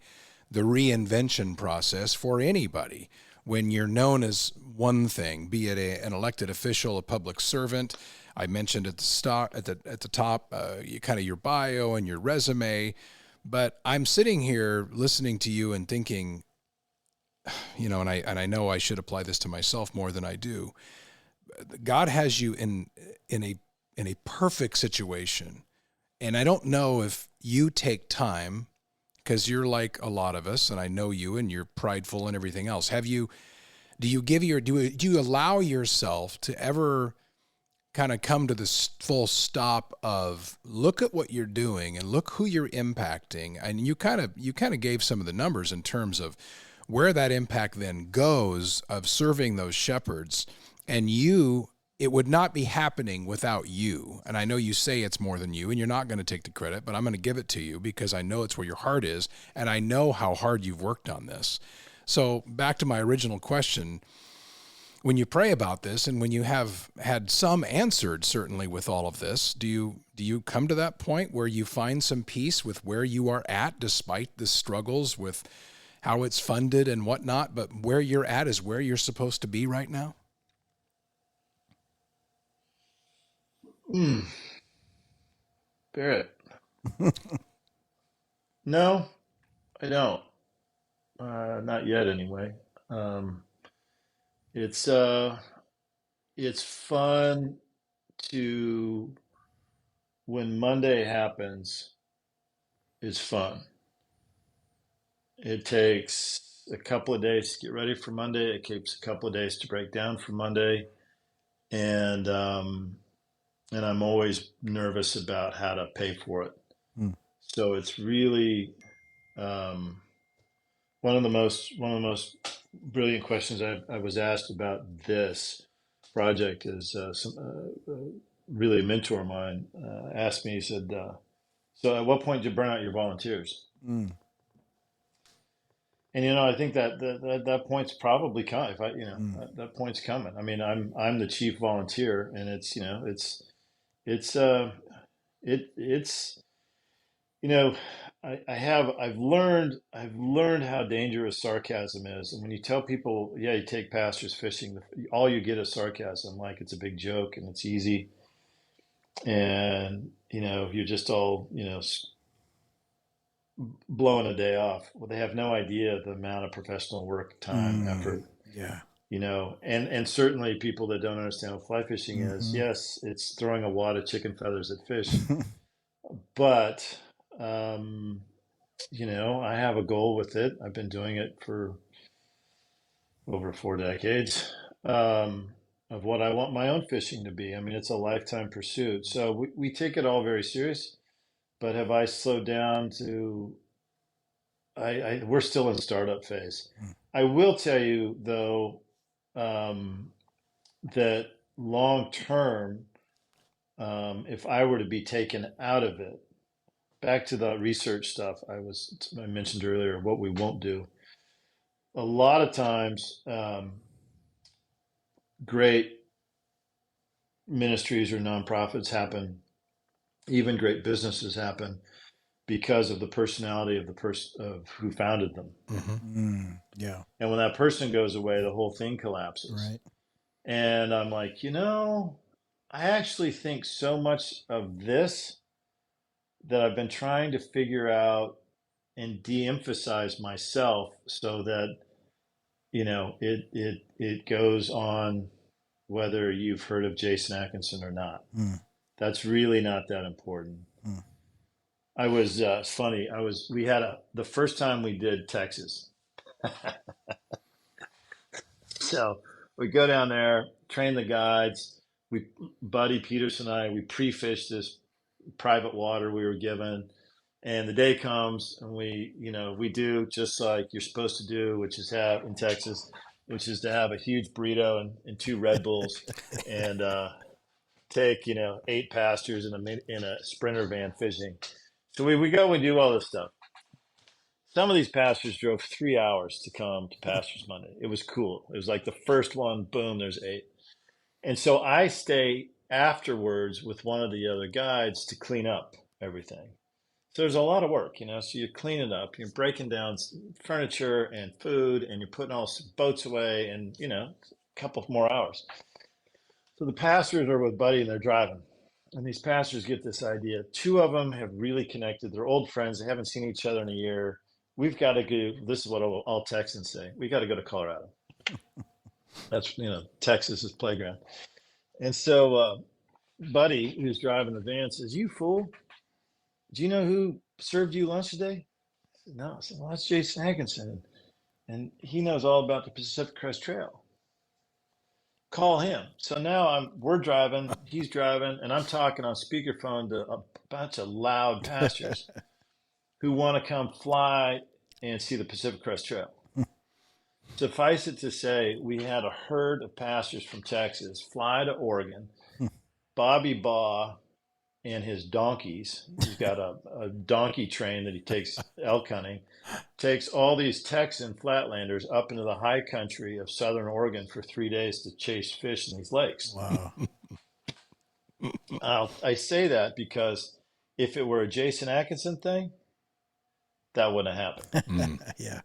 the reinvention process for anybody, when you're known as one thing, be it an elected official, a public servant. I mentioned at the top, kind of your bio and your resume, but I'm sitting here listening to you and thinking, and I know I should apply this to myself more than I do. God has you in a perfect situation, and I don't know if you take time, because you're like a lot of us, and I know you, and you're prideful and everything else. Do you allow yourself to ever kind of come to this full stop of look at what you're doing and look who you're impacting? And you kind of gave some of the numbers in terms of where that impact then goes of serving those shepherds, and it would not be happening without you. And I know you say it's more than you, and you're not going to take the credit, but I'm going to give it to you because I know it's where your heart is, and I know how hard you've worked on this. So back to my original question, when you pray about this, and when you have had some answered, certainly with all of this, do you come to that point where you find some peace with where you are at, despite the struggles with how it's funded and whatnot, but where you're at is where you're supposed to be right now? Barrett. No, I don't. Not yet, anyway. It's it's fun to when Monday happens. It's fun. It takes a couple of days to get ready for Monday. It takes a couple of days to break down for Monday, and I'm always nervous about how to pay for it. Mm. So it's really um, one of the most brilliant questions I was asked about this project is really a mentor of mine asked me. He said, "So at what point did you burn out your volunteers?" Mm. And I think that point's probably coming. If I, Mm. that point's coming. I mean, I'm the chief volunteer, and it's it's you know I've learned how dangerous sarcasm is. And when you tell people, yeah, you take pastors fishing, all you get is sarcasm, like it's a big joke and it's easy, and you're just all blowing a day off. Well, they have no idea the amount of professional work, time, Mm. effort, Yeah. and certainly people that don't understand what fly fishing is. Mm-hmm. Yes, it's throwing a wad of chicken feathers at fish, but um, I have a goal with it. I've been doing it for over 4 decades, of what I want my own fishing to be. I mean, it's a lifetime pursuit. So we take it all very serious. But have I slowed down to? We're still in startup phase. I will tell you though, um, that long term, if I were to be taken out of it, back to the research stuff I mentioned earlier, what we won't do. A lot of times, great ministries or nonprofits happen, even great businesses happen because of the personality of the person of who founded them. Mm. Yeah. And when that person goes away, the whole thing collapses. Right. And I'm like, I actually think so much of this that I've been trying to figure out and de-emphasize myself so that it goes on, whether you've heard of Jason Atkinson or not. Mm. That's really not that important. Mm. I was funny. We had the first time we did Texas. So we go down there, train the guides. Buddy Peterson and I, we pre-fished this private water we were given, and the day comes and we do just like you're supposed to do, which is have in Texas, which is to have a huge burrito and two Red Bulls and take 8 pastors in a Sprinter van fishing. So we go and do all this stuff. Some of these pastors drove 3 hours to come to Pastors Monday. It was cool. It was like the first one, boom, there's 8. And so I stay afterwards with one of the other guides to clean up everything. So there's a lot of work, so you're cleaning up, you're breaking down furniture and food, and you're putting all boats away, and, a couple more hours. So the pastors are with Buddy and they're driving. And these pastors get this idea. 2 of them have really connected. They're old friends. They haven't seen each other in a year. We've got to go. This is what all Texans say. We got to go to Colorado. That's, Texas's playground. And so Buddy, who's driving the van, says, "You fool. Do you know who served you lunch today?" I said, "No." I said, "Well, that's Jason Atkinson. And he knows all about the Pacific Crest Trail. Call him." So now we're driving, he's driving, and I'm talking on speakerphone to a bunch of loud pastors who want to come fly and see the Pacific Crest Trail. Suffice it to say, we had a herd of pastors from Texas fly to Oregon. Bobby Baugh and his donkeys, he's got a donkey train that he takes elk hunting, takes all these Texan flatlanders up into the high country of southern Oregon for 3 days to chase fish in these lakes. Wow. I say that because if it were a Jason Atkinson thing, that wouldn't have happened. Yeah.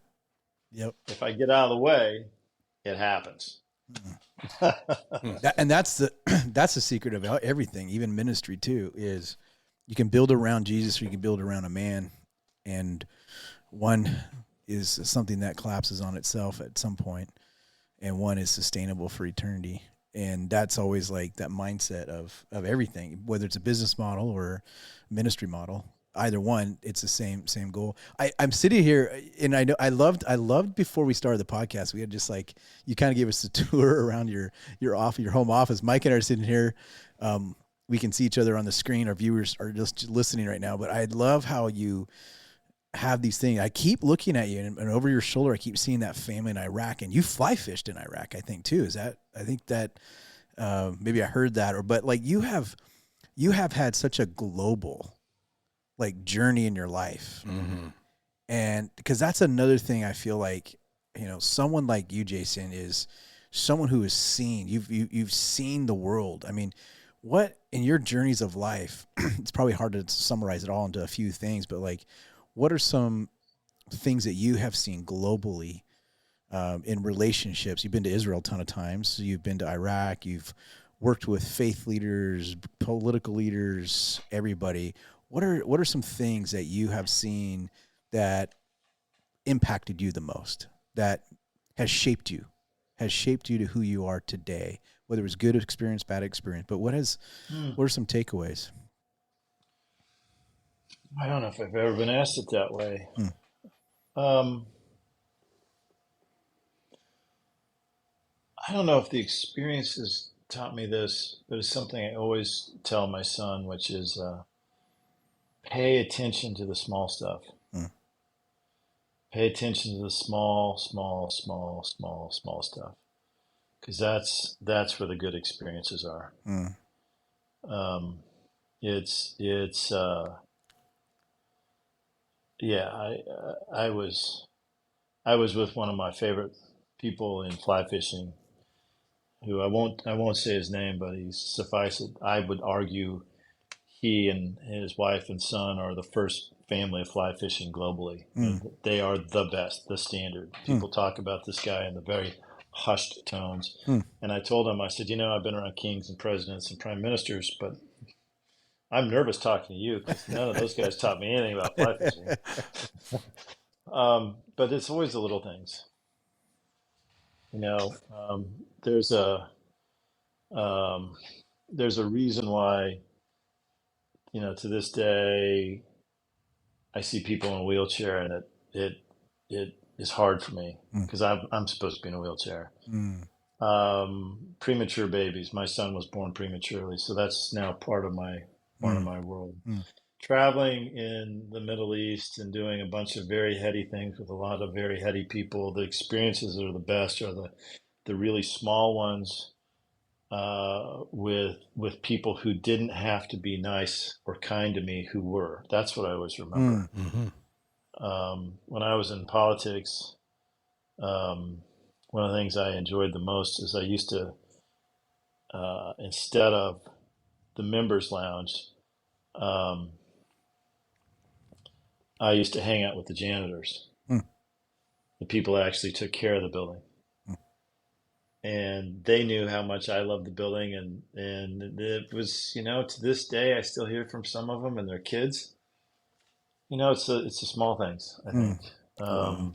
Yep. If I get out of the way, it happens. And that's the secret of everything, even ministry too, is you can build around Jesus or you can build around a man, and one is something that collapses on itself at some point, and one is sustainable for eternity. And that's always like that mindset of everything, whether it's a business model or ministry model. Either one, it's the same goal. I'm sitting here, and I know I loved before we started the podcast. We had just like, you kind of gave us a tour around your home office. Mike and I are sitting here. We can see each other on the screen. Our viewers are just listening right now. But I love how you have these things. I keep looking at you, and over your shoulder, I keep seeing that family in Iraq, and you fly fished in Iraq, I think too. I think that maybe I heard that, but like you have had such a global like journey in your life. Mm-hmm. And because that's another thing I feel like, someone like you, Jason, is someone who has seen, you've seen the world. I mean, what in your journeys of life, it's probably hard to summarize it all into a few things, but like, what are some things that you have seen globally in relationships? You've been to Israel a ton of times. You've been to Iraq. You've worked with faith leaders, political leaders, everybody. What are some things that you have seen that impacted you the most, that has shaped you to who you are today, whether it was good experience, bad experience, but what are some takeaways? I don't know if I've ever been asked it that way. I don't know if the experiences taught me this, but it's something I always tell my son, which is pay attention to the small stuff. Pay attention to the small stuff, because that's where the good experiences are. I was with one of my favorite people in fly fishing, who I won't say his name, but suffice it, I would argue he and his wife and son are the first family of fly fishing globally. They are the best, the standard. People talk about this guy in the very hushed tones. And I told him, I said, I've been around kings and presidents and prime ministers, but I'm nervous talking to you because none of those guys taught me anything about fly fishing. But it's always the little things. There's a reason why, to this day, I see people in a wheelchair, and it is hard for me because I'm supposed to be in a wheelchair. Premature babies. My son was born prematurely, so that's now part of my world. Traveling in the Middle East and doing a bunch of very heady things with a lot of very heady people. The experiences that are the best are the really small ones with people who didn't have to be nice or kind to me who were. That's what I always Mm. remember. Mm-hmm. When I was in politics, one of the things I enjoyed the most is I used to, instead of the members lounge, um, I used to hang out with the janitors, Mm. the people that actually took care of the building. And they knew how much I loved the building, and it was, to this day I still hear from some of them and their kids. It's the small things, I Mm. think. Wow.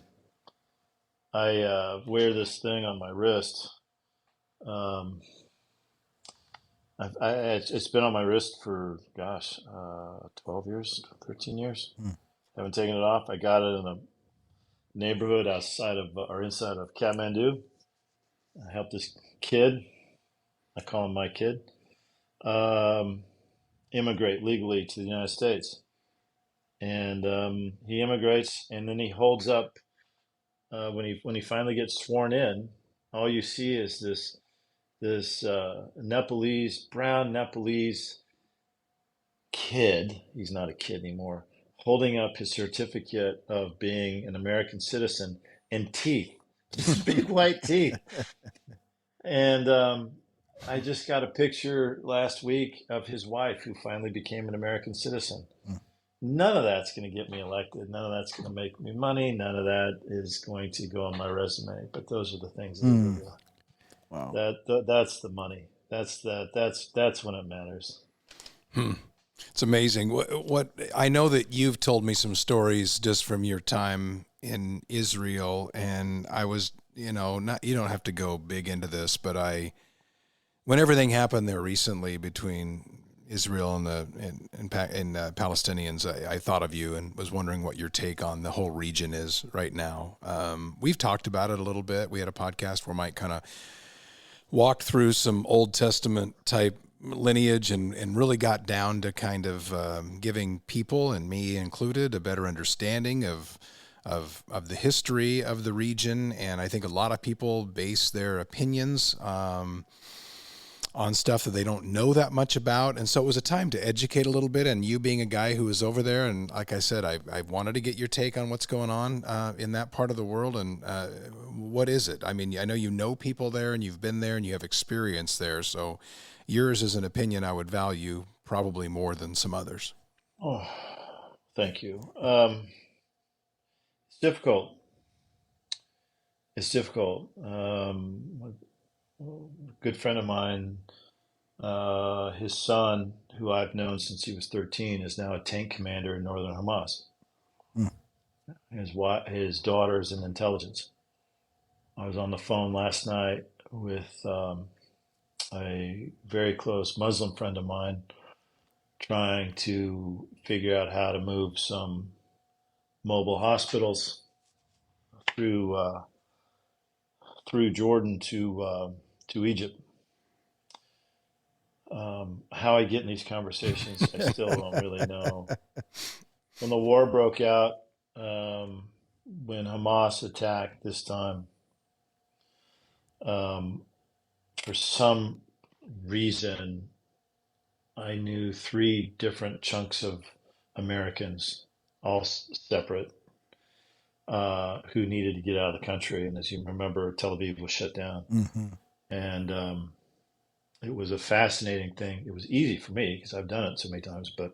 I wear this thing on my wrist. Um, it's been on my wrist for, gosh, 12 years, 13 years. Mm. Haven't taken it off. I got it in a neighborhood outside of or inside of Kathmandu. I helped this kid. I call him my kid. Um, Immigrate legally to the United States, and he immigrates, and then he holds up when he finally gets sworn in. All you see is this brown Nepalese kid. He's not a kid anymore. Holding up his certificate of being an American citizen and teeth, just big white teeth. And I just got a picture last week of his wife who finally became an American citizen. Mm. None of that's going to get me elected. None of that's going to make me money. None of that is going to go on my resume. But those are the things that Mm. really are. Wow. That's the money. That's when it matters. It's amazing. What I know that you've told me some stories just from your time in Israel, and I was, not you don't have to go big into this, but when everything happened there recently between Israel and Palestinians, I thought of you and was wondering what your take on the whole region is right now. We've talked about it a little bit. We had a podcast where Mike kind of walked through some Old Testament type lineage and really got down to kind of giving people, and me included, a better understanding of the history of the region. And I think a lot of people base their opinions on stuff that they don't know that much about. And so it was a time to educate a little bit. And you being a guy who was over there, and like I said, I wanted to get your take on what's going on in that part of the world. And what is it? I mean, I know you know people there and you've been there and you have experience there. So yours is an opinion I would value probably more than some others. Oh, thank you. It's difficult. It's difficult. A good friend of mine, his son, who I've known since he was 13, is now a tank commander in northern Hamas. Mm. His daughter's in intelligence. I was on the phone last night with a very close Muslim friend of mine, trying to figure out how to move some mobile hospitals through through Jordan to Egypt. How I get in these conversations, I still don't really know. When the war broke out, when Hamas attacked this time, um, for some reason, I knew three different chunks of Americans, all separate, who needed to get out of the country. And as you remember, Tel Aviv was shut down. Mm-hmm. And it was a fascinating thing. It was easy for me because I've done it so many times. But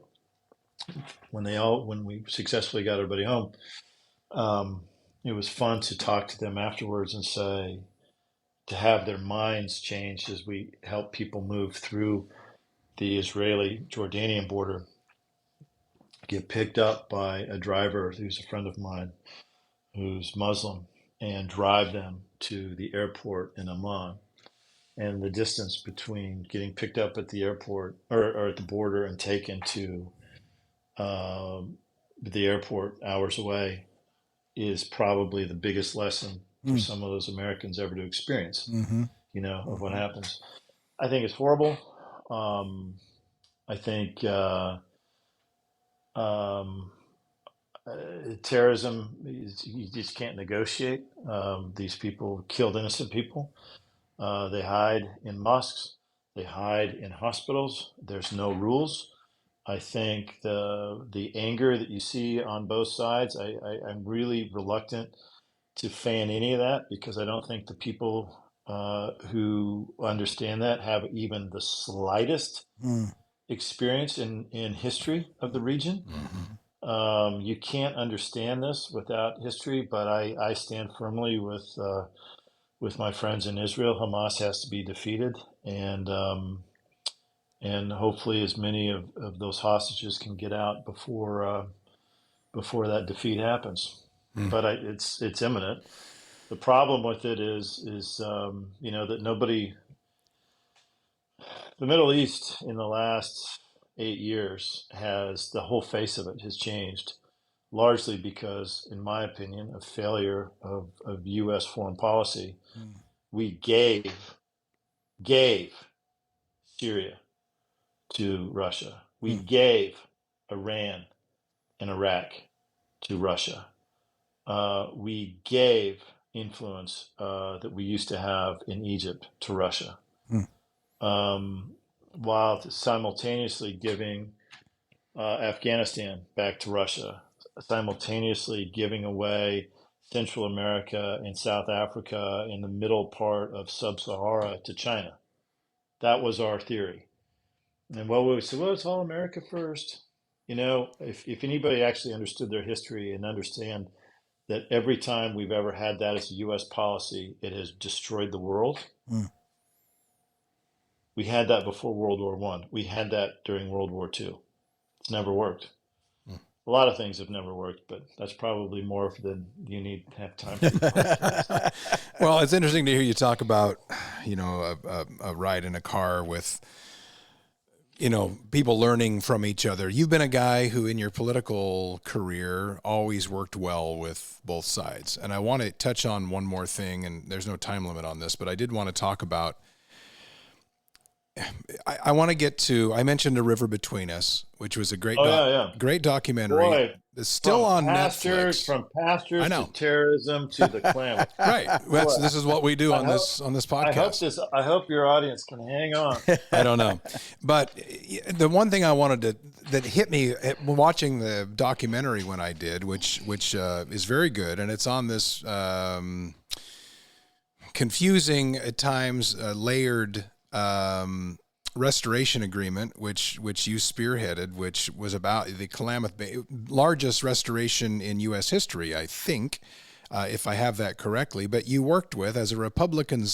when we successfully got everybody home, it was fun to talk to them afterwards and to have their minds changed as we help people move through the Israeli Jordanian border, get picked up by a driver who's a friend of mine who's Muslim, and drive them to the airport in Amman. And the distance between getting picked up at the airport or at the border and taken to the airport hours away is probably the biggest lesson for Mm. some of those Americans ever to experience, Mm-hmm. of what happens. I think it's horrible. I think um, terrorism, you just can't negotiate. These people killed innocent people. They hide in mosques. They hide in hospitals. There's no rules. I think the anger that you see on both sides, I'm really reluctant to fan any of that because I don't think the people who understand that have even the slightest Mm. experience in history of the region. Mhm. You can't understand this without history, but I stand firmly with my friends in Israel. Hamas has to be defeated, and hopefully as many of those hostages can get out before that defeat happens. Mm. But it's imminent. The problem with it is that nobody, the Middle East in the last 8 years has the whole face of it has changed, largely because, in my opinion, of failure of U.S. foreign policy. Mm. We gave Syria to Russia. We Mm. gave Iran and Iraq to Russia. We gave influence that we used to have in Egypt to Russia, Mm. um, while simultaneously giving Afghanistan back to Russia, simultaneously giving away Central America and South Africa in the middle part of Sub-Sahara to China. That was our theory. And what we said, well, it's all America first. If anybody actually understood their history and understand that every time we've ever had that as a U.S. policy, it has destroyed the world. Mm. We had that before World War One. We had that during World War Two. It's never worked. Mm. A lot of things have never worked, but that's probably more than you need to have time for the podcast. Well, it's interesting to hear you talk about, a ride in a car with, people learning from each other. You've been a guy who in your political career always worked well with both sides. And I want to touch on one more thing, and there's no time limit on this, but I did want to talk about, I want to get to, I mentioned A River Between Us, which was a great, Oh yeah. great documentary. Boy, It's still on pastors, Netflix. from pastors I to know. terrorism to the Klan. Right. This is what we do on I hope, this podcast. I hope your audience can hang on. I don't know. But the one thing I wanted that hit me watching the documentary when I did, which is very good, and it's on this confusing at times layered restoration agreement, which you spearheaded, which was about the Klamath Bay, largest restoration in U.S. history, I think, if I have that correctly. But you worked with, as a Republican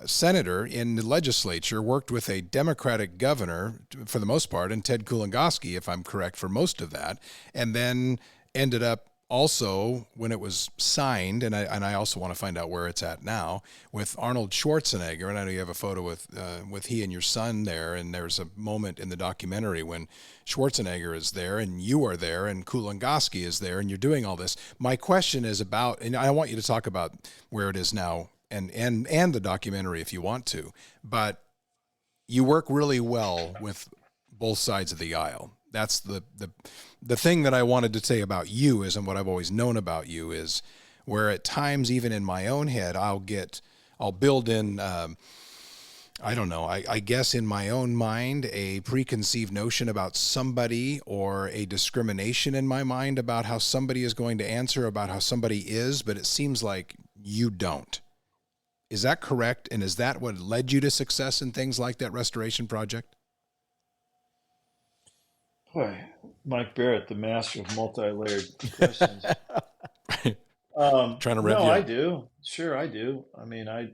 senator in the legislature, worked with a Democratic governor for the most part, and Ted Kulongoski, if I'm correct, for most of that, and then ended up also, when it was signed, and I also want to find out where it's at now, with Arnold Schwarzenegger, and I know you have a photo with he and your son there, and there's a moment in the documentary when Schwarzenegger is there, and you are there, and Kulongoski is there, and you're doing all this. My question is about, and I want you to talk about where it is now, and the documentary if you want to, but you work really well with both sides of the aisle. That's the thing that I wanted to say about you is, and what I've always known about you is, where at times, even in my own head, I'll build in, I don't know, I guess in my own mind, a preconceived notion about somebody, or a discrimination in my mind about how somebody is going to answer, about how somebody is, but it seems like you don't. Is that correct? And is that what led you to success in things like that restoration project? Boy, Mike Barrett, the master of multi-layered questions. Trying to rev No, you I up. do. Sure, I do. I mean, I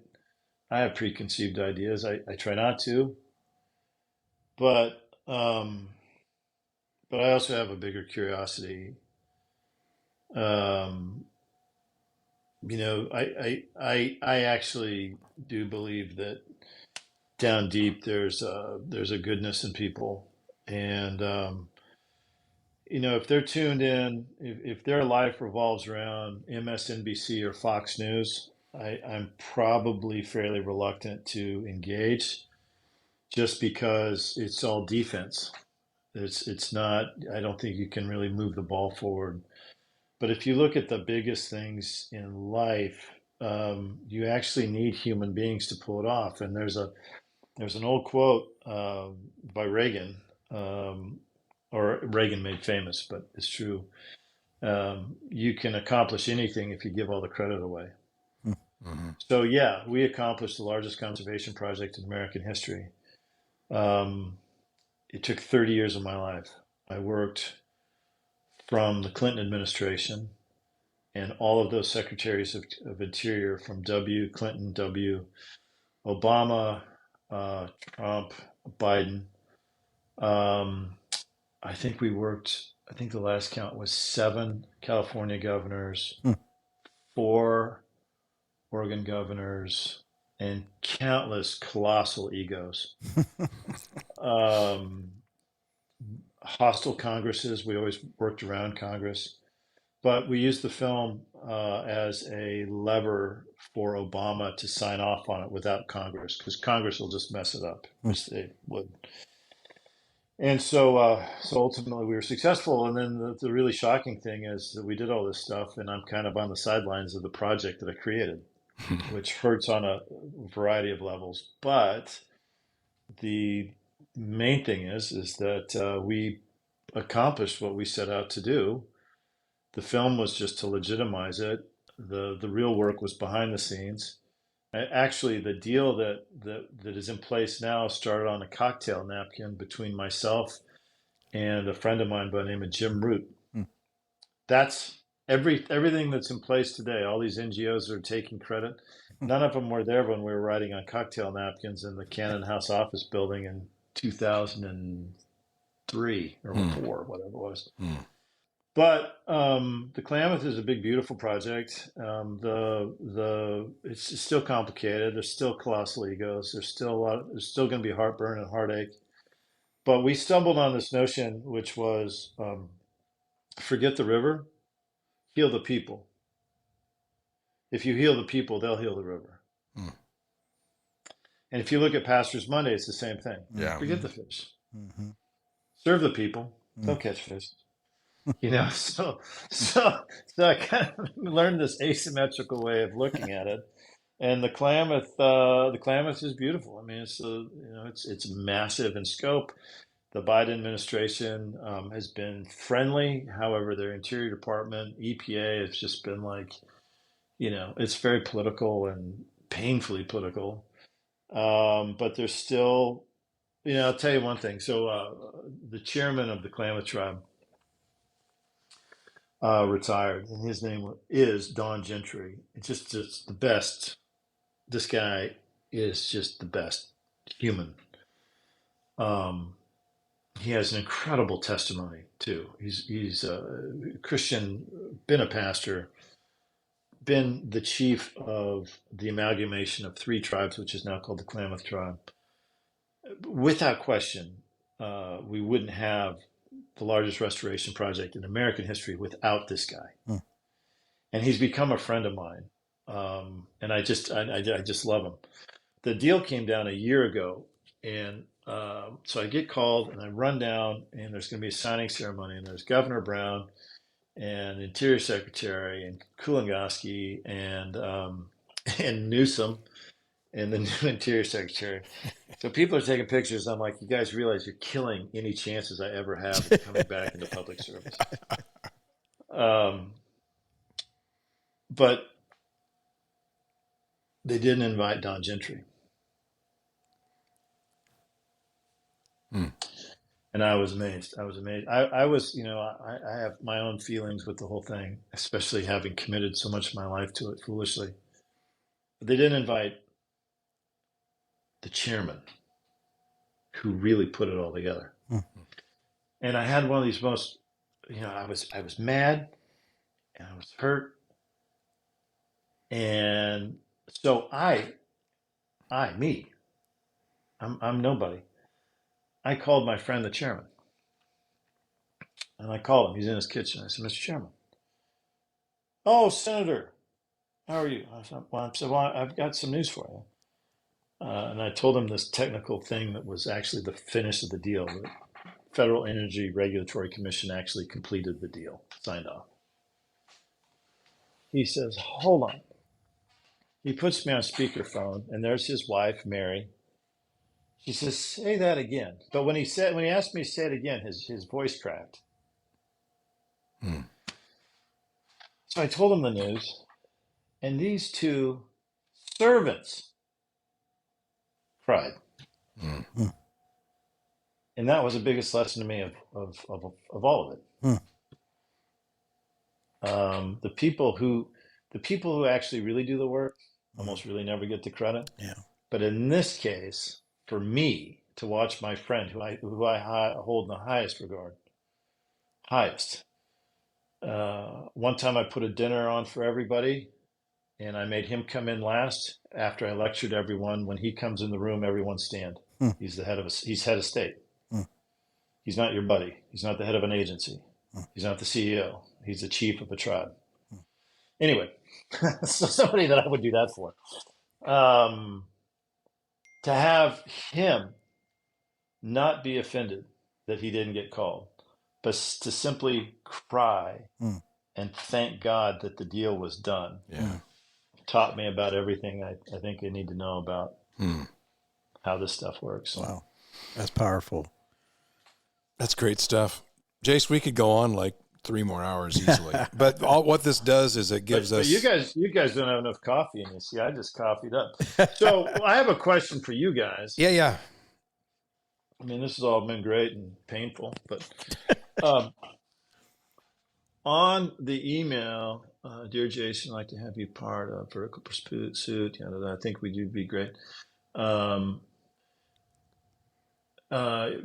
have preconceived ideas. I try not to, but I also have a bigger curiosity. Um, I actually do believe that down deep there's a goodness in people, and if they're tuned in, if their life revolves around MSNBC or Fox News, I'm probably fairly reluctant to engage, just because it's all defense. It's not. I don't think you can really move the ball forward. But if you look at the biggest things in life, you actually need human beings to pull it off. And There's an old quote by Reagan, or Reagan made famous, but it's true. You can accomplish anything if you give all the credit away. Mm-hmm. So yeah, we accomplished the largest conservation project in American history. It took 30 years of my life. I worked from the Clinton administration and all of those secretaries of Interior, from W. Clinton, W. Obama, Trump, Biden. I think we worked, I think the last count was 7 California governors, 4 Oregon governors, and countless colossal egos. Hostile Congresses, we always worked around Congress. But we used the film as a lever for Obama to sign off on it without Congress, because Congress will just mess it up, which they would. And so ultimately we were successful. And then the really shocking thing is that we did all this stuff, and I'm kind of on the sidelines of the project that I created, which hurts on a variety of levels. But the main thing is that we accomplished what we set out to do. The film was just to legitimize it. The real work was behind the scenes. Actually, the deal that is in place now started on a cocktail napkin between myself and a friend of mine by the name of Jim Root. That's everything that's in place today. All these NGOs are taking credit. None of them were there when we were writing on cocktail napkins in the Cannon House office building in 2003 or 4, whatever it was. But the Klamath is a big, beautiful project. It's still complicated. There's still colossal egos. There's still there's still going to be heartburn and heartache. But we stumbled on this notion, which was forget the river, heal the people. If you heal the people, they'll heal the river. And if you look at Pastors Monday, it's the same thing. Yeah. Forget the fish. Serve the people, they'll catch fish. So I kind of learned this asymmetrical way of looking at it, and the Klamath is beautiful. I mean, it's massive in scope. The Biden administration has been friendly. However, their Interior Department, EPA, has just been like, it's very political and painfully political. But there's still, I'll tell you one thing. So the chairman of the Klamath tribe retired, and his name is Don Gentry. It's just the best. This guy is just the best human. He has an incredible testimony too. He's a Christian, been a pastor, been the chief of the amalgamation of 3 tribes, which is now called the Klamath tribe. Without question, we wouldn't have the largest restoration project in American history without this guy. And he's become a friend of mine. And I just love him. The deal came down a year ago, and so I get called and I run down, and there's going to be a signing ceremony, and there's Governor Brown and Interior Secretary and Kulingoski and Newsom and the new Interior Secretary. So people are taking pictures. I'm like, you guys realize you're killing any chances I ever have of coming back into public service. But they didn't invite Don Gentry. And I was amazed. I was, I have my own feelings with the whole thing, especially having committed so much of my life to it foolishly. But they didn't invite the chairman, who really put it all together. And I had one of these most, I was mad and I was hurt. And so I'm nobody. I called my friend, the chairman, and I called him. He's in his kitchen. I said, Mr. Chairman. Oh, Senator, how are you? I said, well, I've got some news for you. And I told him this technical thing that was actually the finish of the deal. The Federal Energy Regulatory Commission actually completed the deal, signed off. He says, hold on. He puts me on speakerphone, and there's his wife, Mary, She says, "Say that again." But when he asked me to say it again, his voice cracked. Hmm. So I told him the news, and these two servants cried. Hmm. And that was the biggest lesson to me of all of it. The people who actually really do the work almost really never get the credit. Yeah. But in this case, for me to watch my friend who I hold in the highest regard, one time I put a dinner on for everybody, and I made him come in last after I lectured everyone. When he comes in the room, everyone stand. He's head of state. He's not your buddy. He's not the head of an agency. He's not the CEO. He's the chief of a tribe. Anyway, so somebody that I would do that for. To have him not be offended that he didn't get called, but to simply cry and thank God that the deal was done. Yeah. Taught me about everything I think I need to know about how this stuff works. Wow. That's powerful. That's great stuff. Jace, we could go on like 3 more hours easily. But what this does is it gives us. But you guys don't have enough coffee in you. See, I just coffeed up. So I have a question for you guys. Yeah. I mean, this has all been great and painful, but on the email, dear Jason, I'd like to have you part of Vertical Pursuit. I think we do be great.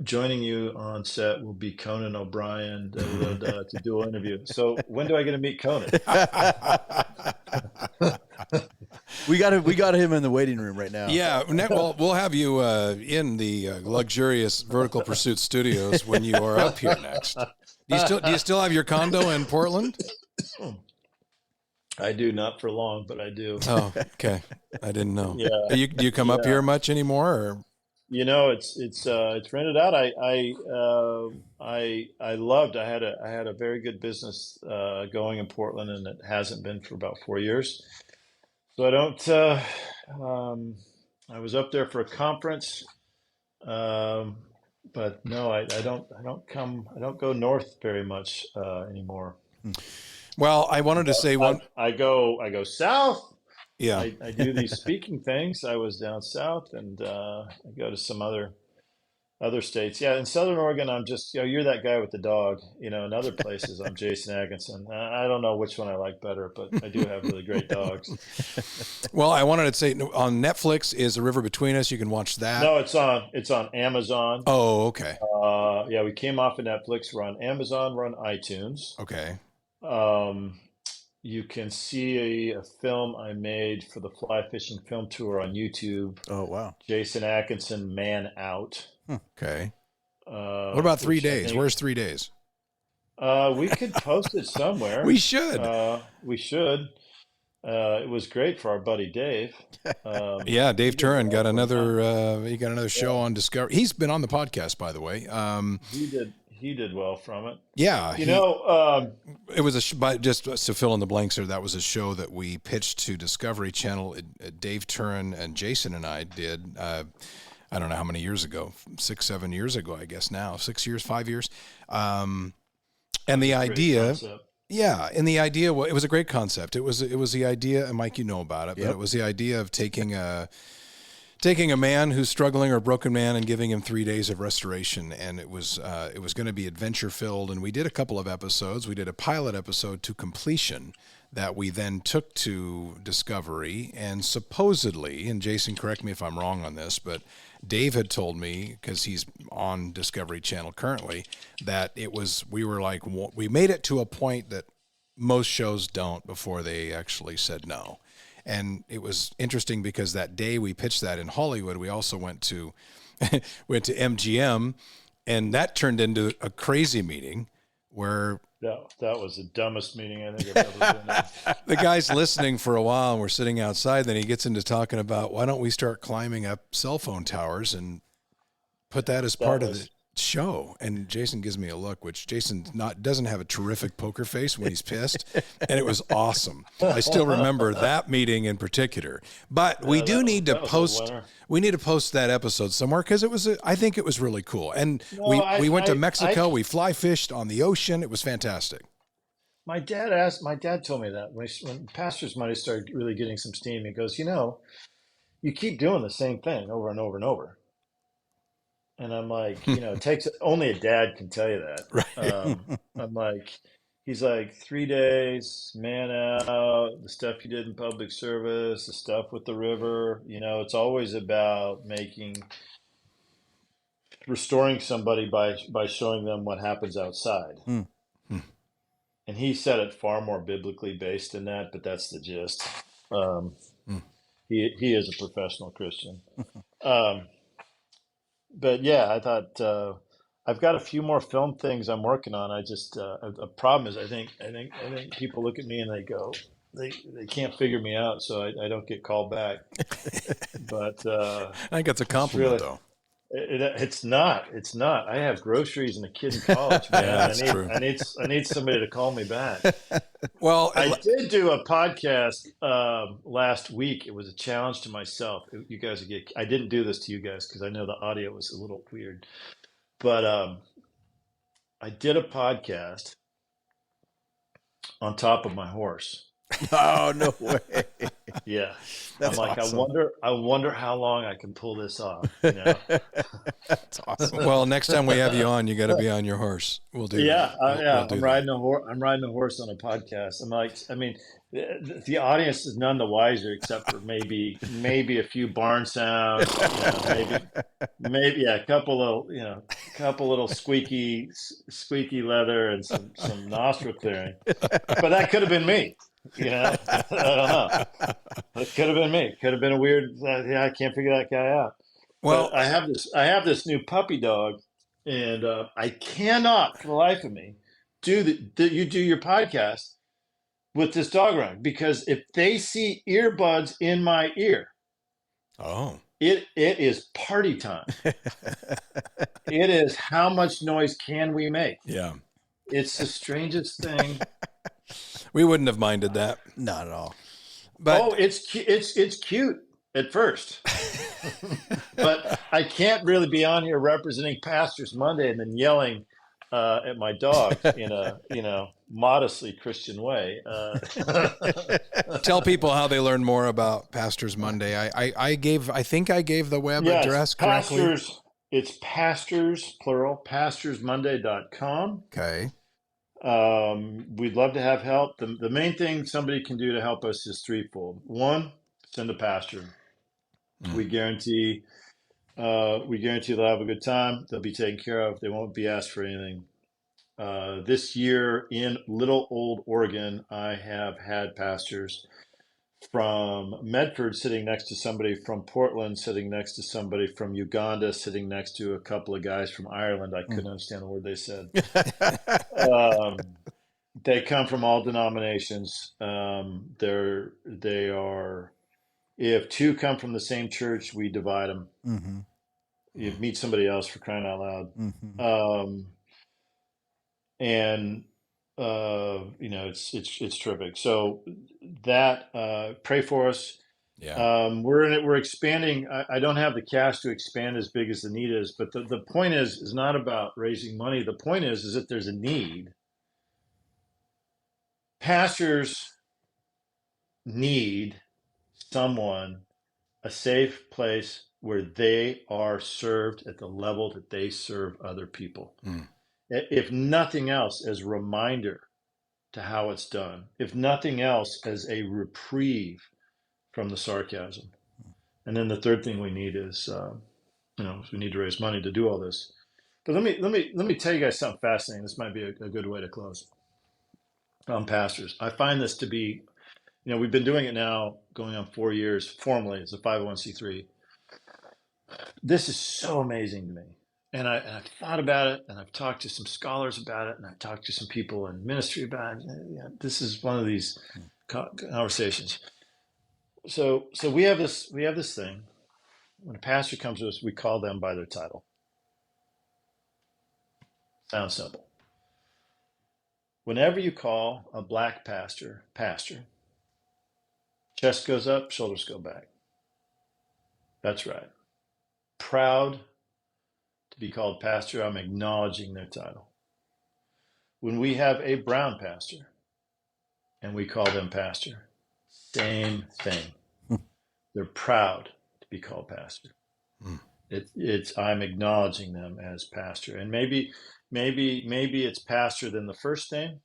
Joining you on set will be Conan O'Brien to do an interview. So when do I get to meet Conan? We got him in the waiting room right now. Yeah, we'll have you in the luxurious Vertical Pursuit studios when you are up here next. Do you still have your condo in Portland? I do, not for long, but I do. Oh, okay. I didn't know. Yeah. Do you come up here much anymore? Or? It's rented out. I loved. I had a very good business going in Portland, and it hasn't been for about 4 years. So I don't. I was up there for a conference, but no, I don't come. I don't go north very much anymore. Well, I wanted to say one. I go south. Yeah, I do these speaking things. I was down south, and I go to some other states. Yeah, in Southern Oregon, I'm just you're that guy with the dog. In other places, I'm Jason Atkinson. I don't know which one I like better, but I do have really great dogs. Well, I wanted to say on Netflix is A River Between Us. You can watch that. No, it's on Amazon. Oh, okay. Yeah, we came off of Netflix. We're on Amazon. We're on iTunes. Okay. You can see a film I made for the Fly Fishing Film Tour on YouTube. Oh, wow. Jason Atkinson, Man Out. Okay. What about 3 days? Where's 3 days? We could post it somewhere. We should. We should. It was great for our buddy Dave. Yeah, Dave Turin got another show on Discovery. He's been on the podcast, by the way. He did well from it. Yeah. It was just to fill in the blanks there, that was a show that we pitched to Discovery Channel. Dave Turin and Jason and I did, I don't know how many years ago, 6, 7 years ago, I guess now, 6 years, 5 years. And the idea, it was a great concept. It was the idea, and Mike, you know about it, but it was the idea of taking a man who's struggling or a broken man and giving him 3 days of restoration. And it was going to be adventure filled. And we did a couple of episodes. We did a pilot episode to completion that we then took to Discovery. And supposedly, and Jason, correct me if I'm wrong on this, but Dave had told me, because he's on Discovery Channel currently, that we made it to a point that most shows don't before they actually said no. And it was interesting because that day we pitched that in Hollywood, we also went to MGM, and that turned into a crazy meeting where that was the dumbest meeting I think I've ever been in. The guy's listening for a while, and we're sitting outside. Then he gets into talking about why don't we start climbing up cell phone towers and put that as part of the show. And Jason gives me a look, which Jason doesn't have a terrific poker face when he's pissed. And it was awesome. I still remember that meeting in particular. But we do need to post. We need to post that episode somewhere because I think it was really cool. And we went to Mexico. We fly fished on the ocean. It was fantastic. My dad told me that when Pastor's Monday started really getting some steam, he goes, you keep doing the same thing over and over and over. And I'm like, it takes only a dad can tell you that. Right. I'm like, he's like 3 days, man out, the stuff you did in public service, the stuff with the river. It's always about restoring somebody by showing them what happens outside. Mm. And he said it far more biblically based than that, but that's the gist. He is a professional Christian. But yeah, I thought I've got a few more film things I'm working on. I just a problem is I think people look at me and they go they can't figure me out, so I don't get called back. But I think it's a compliment, though. It's not. I have groceries and a kid in college, man. Yeah, that's true. I need somebody to call me back. Well, I did do a podcast last week. It was a challenge to myself. You guys I didn't do this to you guys because I know the audio was a little weird. But I did a podcast on top of my horse. Oh, no way. Yeah. That's I'm like, awesome. I wonder how long I can pull this off. That's awesome. Well, next time we have you on, you got to be on your horse. We'll do that. We'll I'm riding a horse on a podcast. I'm like, the audience is none the wiser except for maybe a few barn sounds, maybe a couple little squeaky leather and some nostril clearing. But that could have been me. I don't know. It could have been me. Could have been a weird. I can't figure that guy out. Well, but I have this new puppy dog, and I cannot, for the life of me, you do your podcast with this dog around, because if they see earbuds in my ear, it is party time. It is how much noise can we make? Yeah, it's the strangest thing. We wouldn't have minded that. Not at all. But it's cute at first. But I can't really be on here representing Pastors Monday and then yelling at my dog in a modestly Christian way. Tell people how they learn more about Pastors Monday. I think I gave the web address correctly. It's pastors, plural, pastorsmonday.com. Okay. We'd love to have help. The main thing somebody can do to help us is threefold. One, send a pastor. We guarantee they'll have a good time. They'll be taken care of. They won't be asked for anything. This year in Little Old Oregon, I have had pastors from Medford sitting next to somebody from Portland, sitting next to somebody from Uganda, sitting next to a couple of guys from Ireland. I couldn't understand a word they said. They come from all denominations. They are. If two come from the same church, we divide them. Mm-hmm. You meet somebody else, for crying out loud. Mm-hmm. It's terrific. So that pray for us. Yeah. We're expanding. I don't have the cash to expand as big as the need is, but the point is not about raising money. The point is that there's a need. Pastors need a safe place where they are served at the level that they serve other people. If nothing else, as a reminder to how it's done. If nothing else, as a reprieve from the sarcasm. And then the third thing we need is, we need to raise money to do all this. But let me tell you guys something fascinating. This might be a good way to close. Pastors, I find this to be, we've been doing it now going on 4 years formally as a 501c3. This is so amazing to me. And I've thought about it, and I've talked to some scholars about it, and I've talked to some people in ministry about it. This is one of these conversations. So we have this thing. When a pastor comes to us, we call them by their title. Sounds simple. Whenever you call a black pastor, chest goes up, shoulders go back. That's right. Proud to be called pastor, I'm acknowledging their title. When we have a brown pastor and we call them pastor, same thing. They're proud to be called pastor. It's I'm acknowledging them as pastor, and maybe it's pastor than the first name.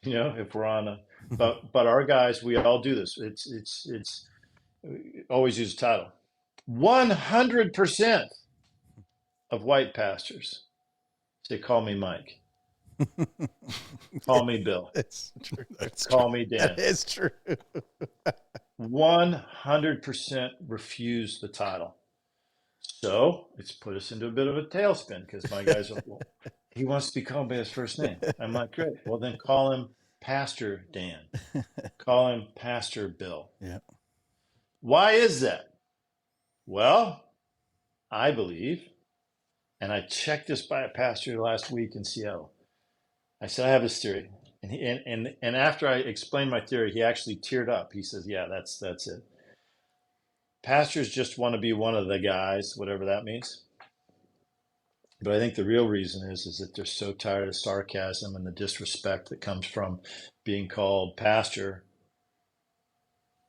If we're on but our guys, we all do this. It's always use a title. 100% of white pastors say, "Call me Mike." Call me Bill. That's true. Call me Dan. That is true. 100% refuse the title. So it's put us into a bit of a tailspin because my guys are, well, he wants to be called by his first name. I'm like, great. Well, then call him Pastor Dan. Call him Pastor Bill. Yeah. Why is that? Well, I believe, and I checked this by a pastor last week in Seattle. I said, I have this theory. And after I explained my theory, he actually teared up. He says, yeah, that's it. Pastors just want to be one of the guys, whatever that means. But I think the real reason is that they're so tired of sarcasm and the disrespect that comes from being called pastor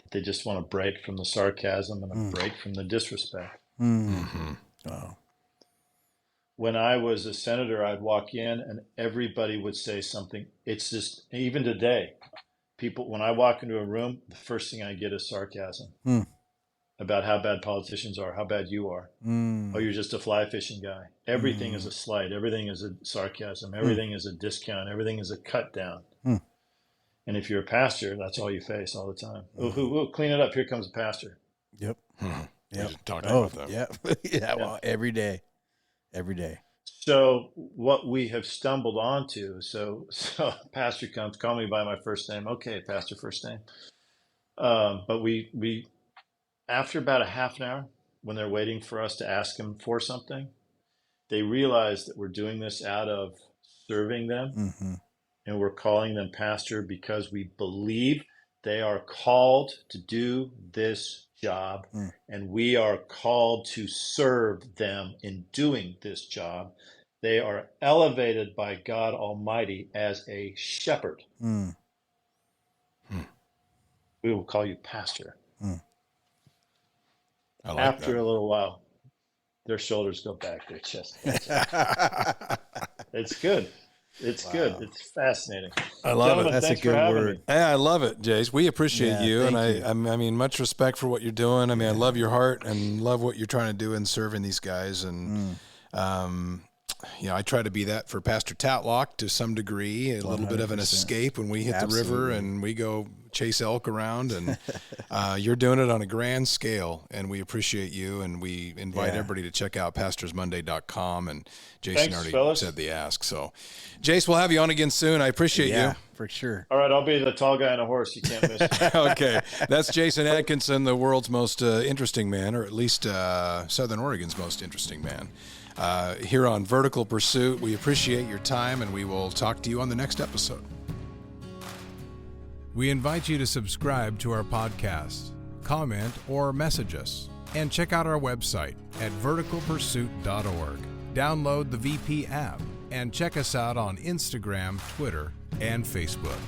that they just want to break from the sarcasm and a break from the disrespect. Mm-hmm. Oh. When I was a senator, I'd walk in and everybody would say something. It's just, even today, people, when I walk into a room, the first thing I get is sarcasm about how bad politicians are, how bad you are. Oh, you're just a fly fishing guy. Everything is a slight. Everything is a sarcasm. Everything is a discount. Everything is a cut down. And if you're a pastor, that's all you face all the time. Oh, clean it up. Here comes a pastor. Yep. Yep. Talking about that. Yeah. Yeah. Well, every day. So what we have stumbled onto, so pastor comes, call me by my first name. Okay, pastor first name. But we after about a half an hour, when they're waiting for us to ask them for something, they realize that we're doing this out of serving them. And we're calling them pastor because we believe they are called to do this job, and we are called to serve them in doing this job. They are elevated by God Almighty as a shepherd. We will call you pastor. I like After that. a little while, their shoulders go back, their chest. It's good. It's good. It's fascinating. I love Gentlemen, it. That's a thanks for good having word. me. Hey, I love it, Jace. We appreciate you, and thank you. I mean, much respect for what you're doing. I mean, I love your heart and love what you're trying to do in serving these guys. And I try to be that for Pastor Tatlock to some degree, a little bit of an 100%. escape when we hit the river Absolutely. and we go chase elk around. And you're doing it on a grand scale, and we appreciate you. And we invite everybody to check out pastorsmonday.com. And Jason Thanks, already fellas. said the ask. So, Jace, we'll have you on again soon. I appreciate you. For sure. All right, I'll be the tall guy on a horse. You can't miss me. Okay, that's Jason Atkinson, the world's most interesting man, or at least Southern Oregon's most interesting man, here on Vertical Pursuit. We appreciate your time, and we will talk to you on the next episode. We invite you to subscribe to our podcast, comment, or message us, and check out our website at verticalpursuit.org. Download the VP app and check us out on Instagram, Twitter, and Facebook.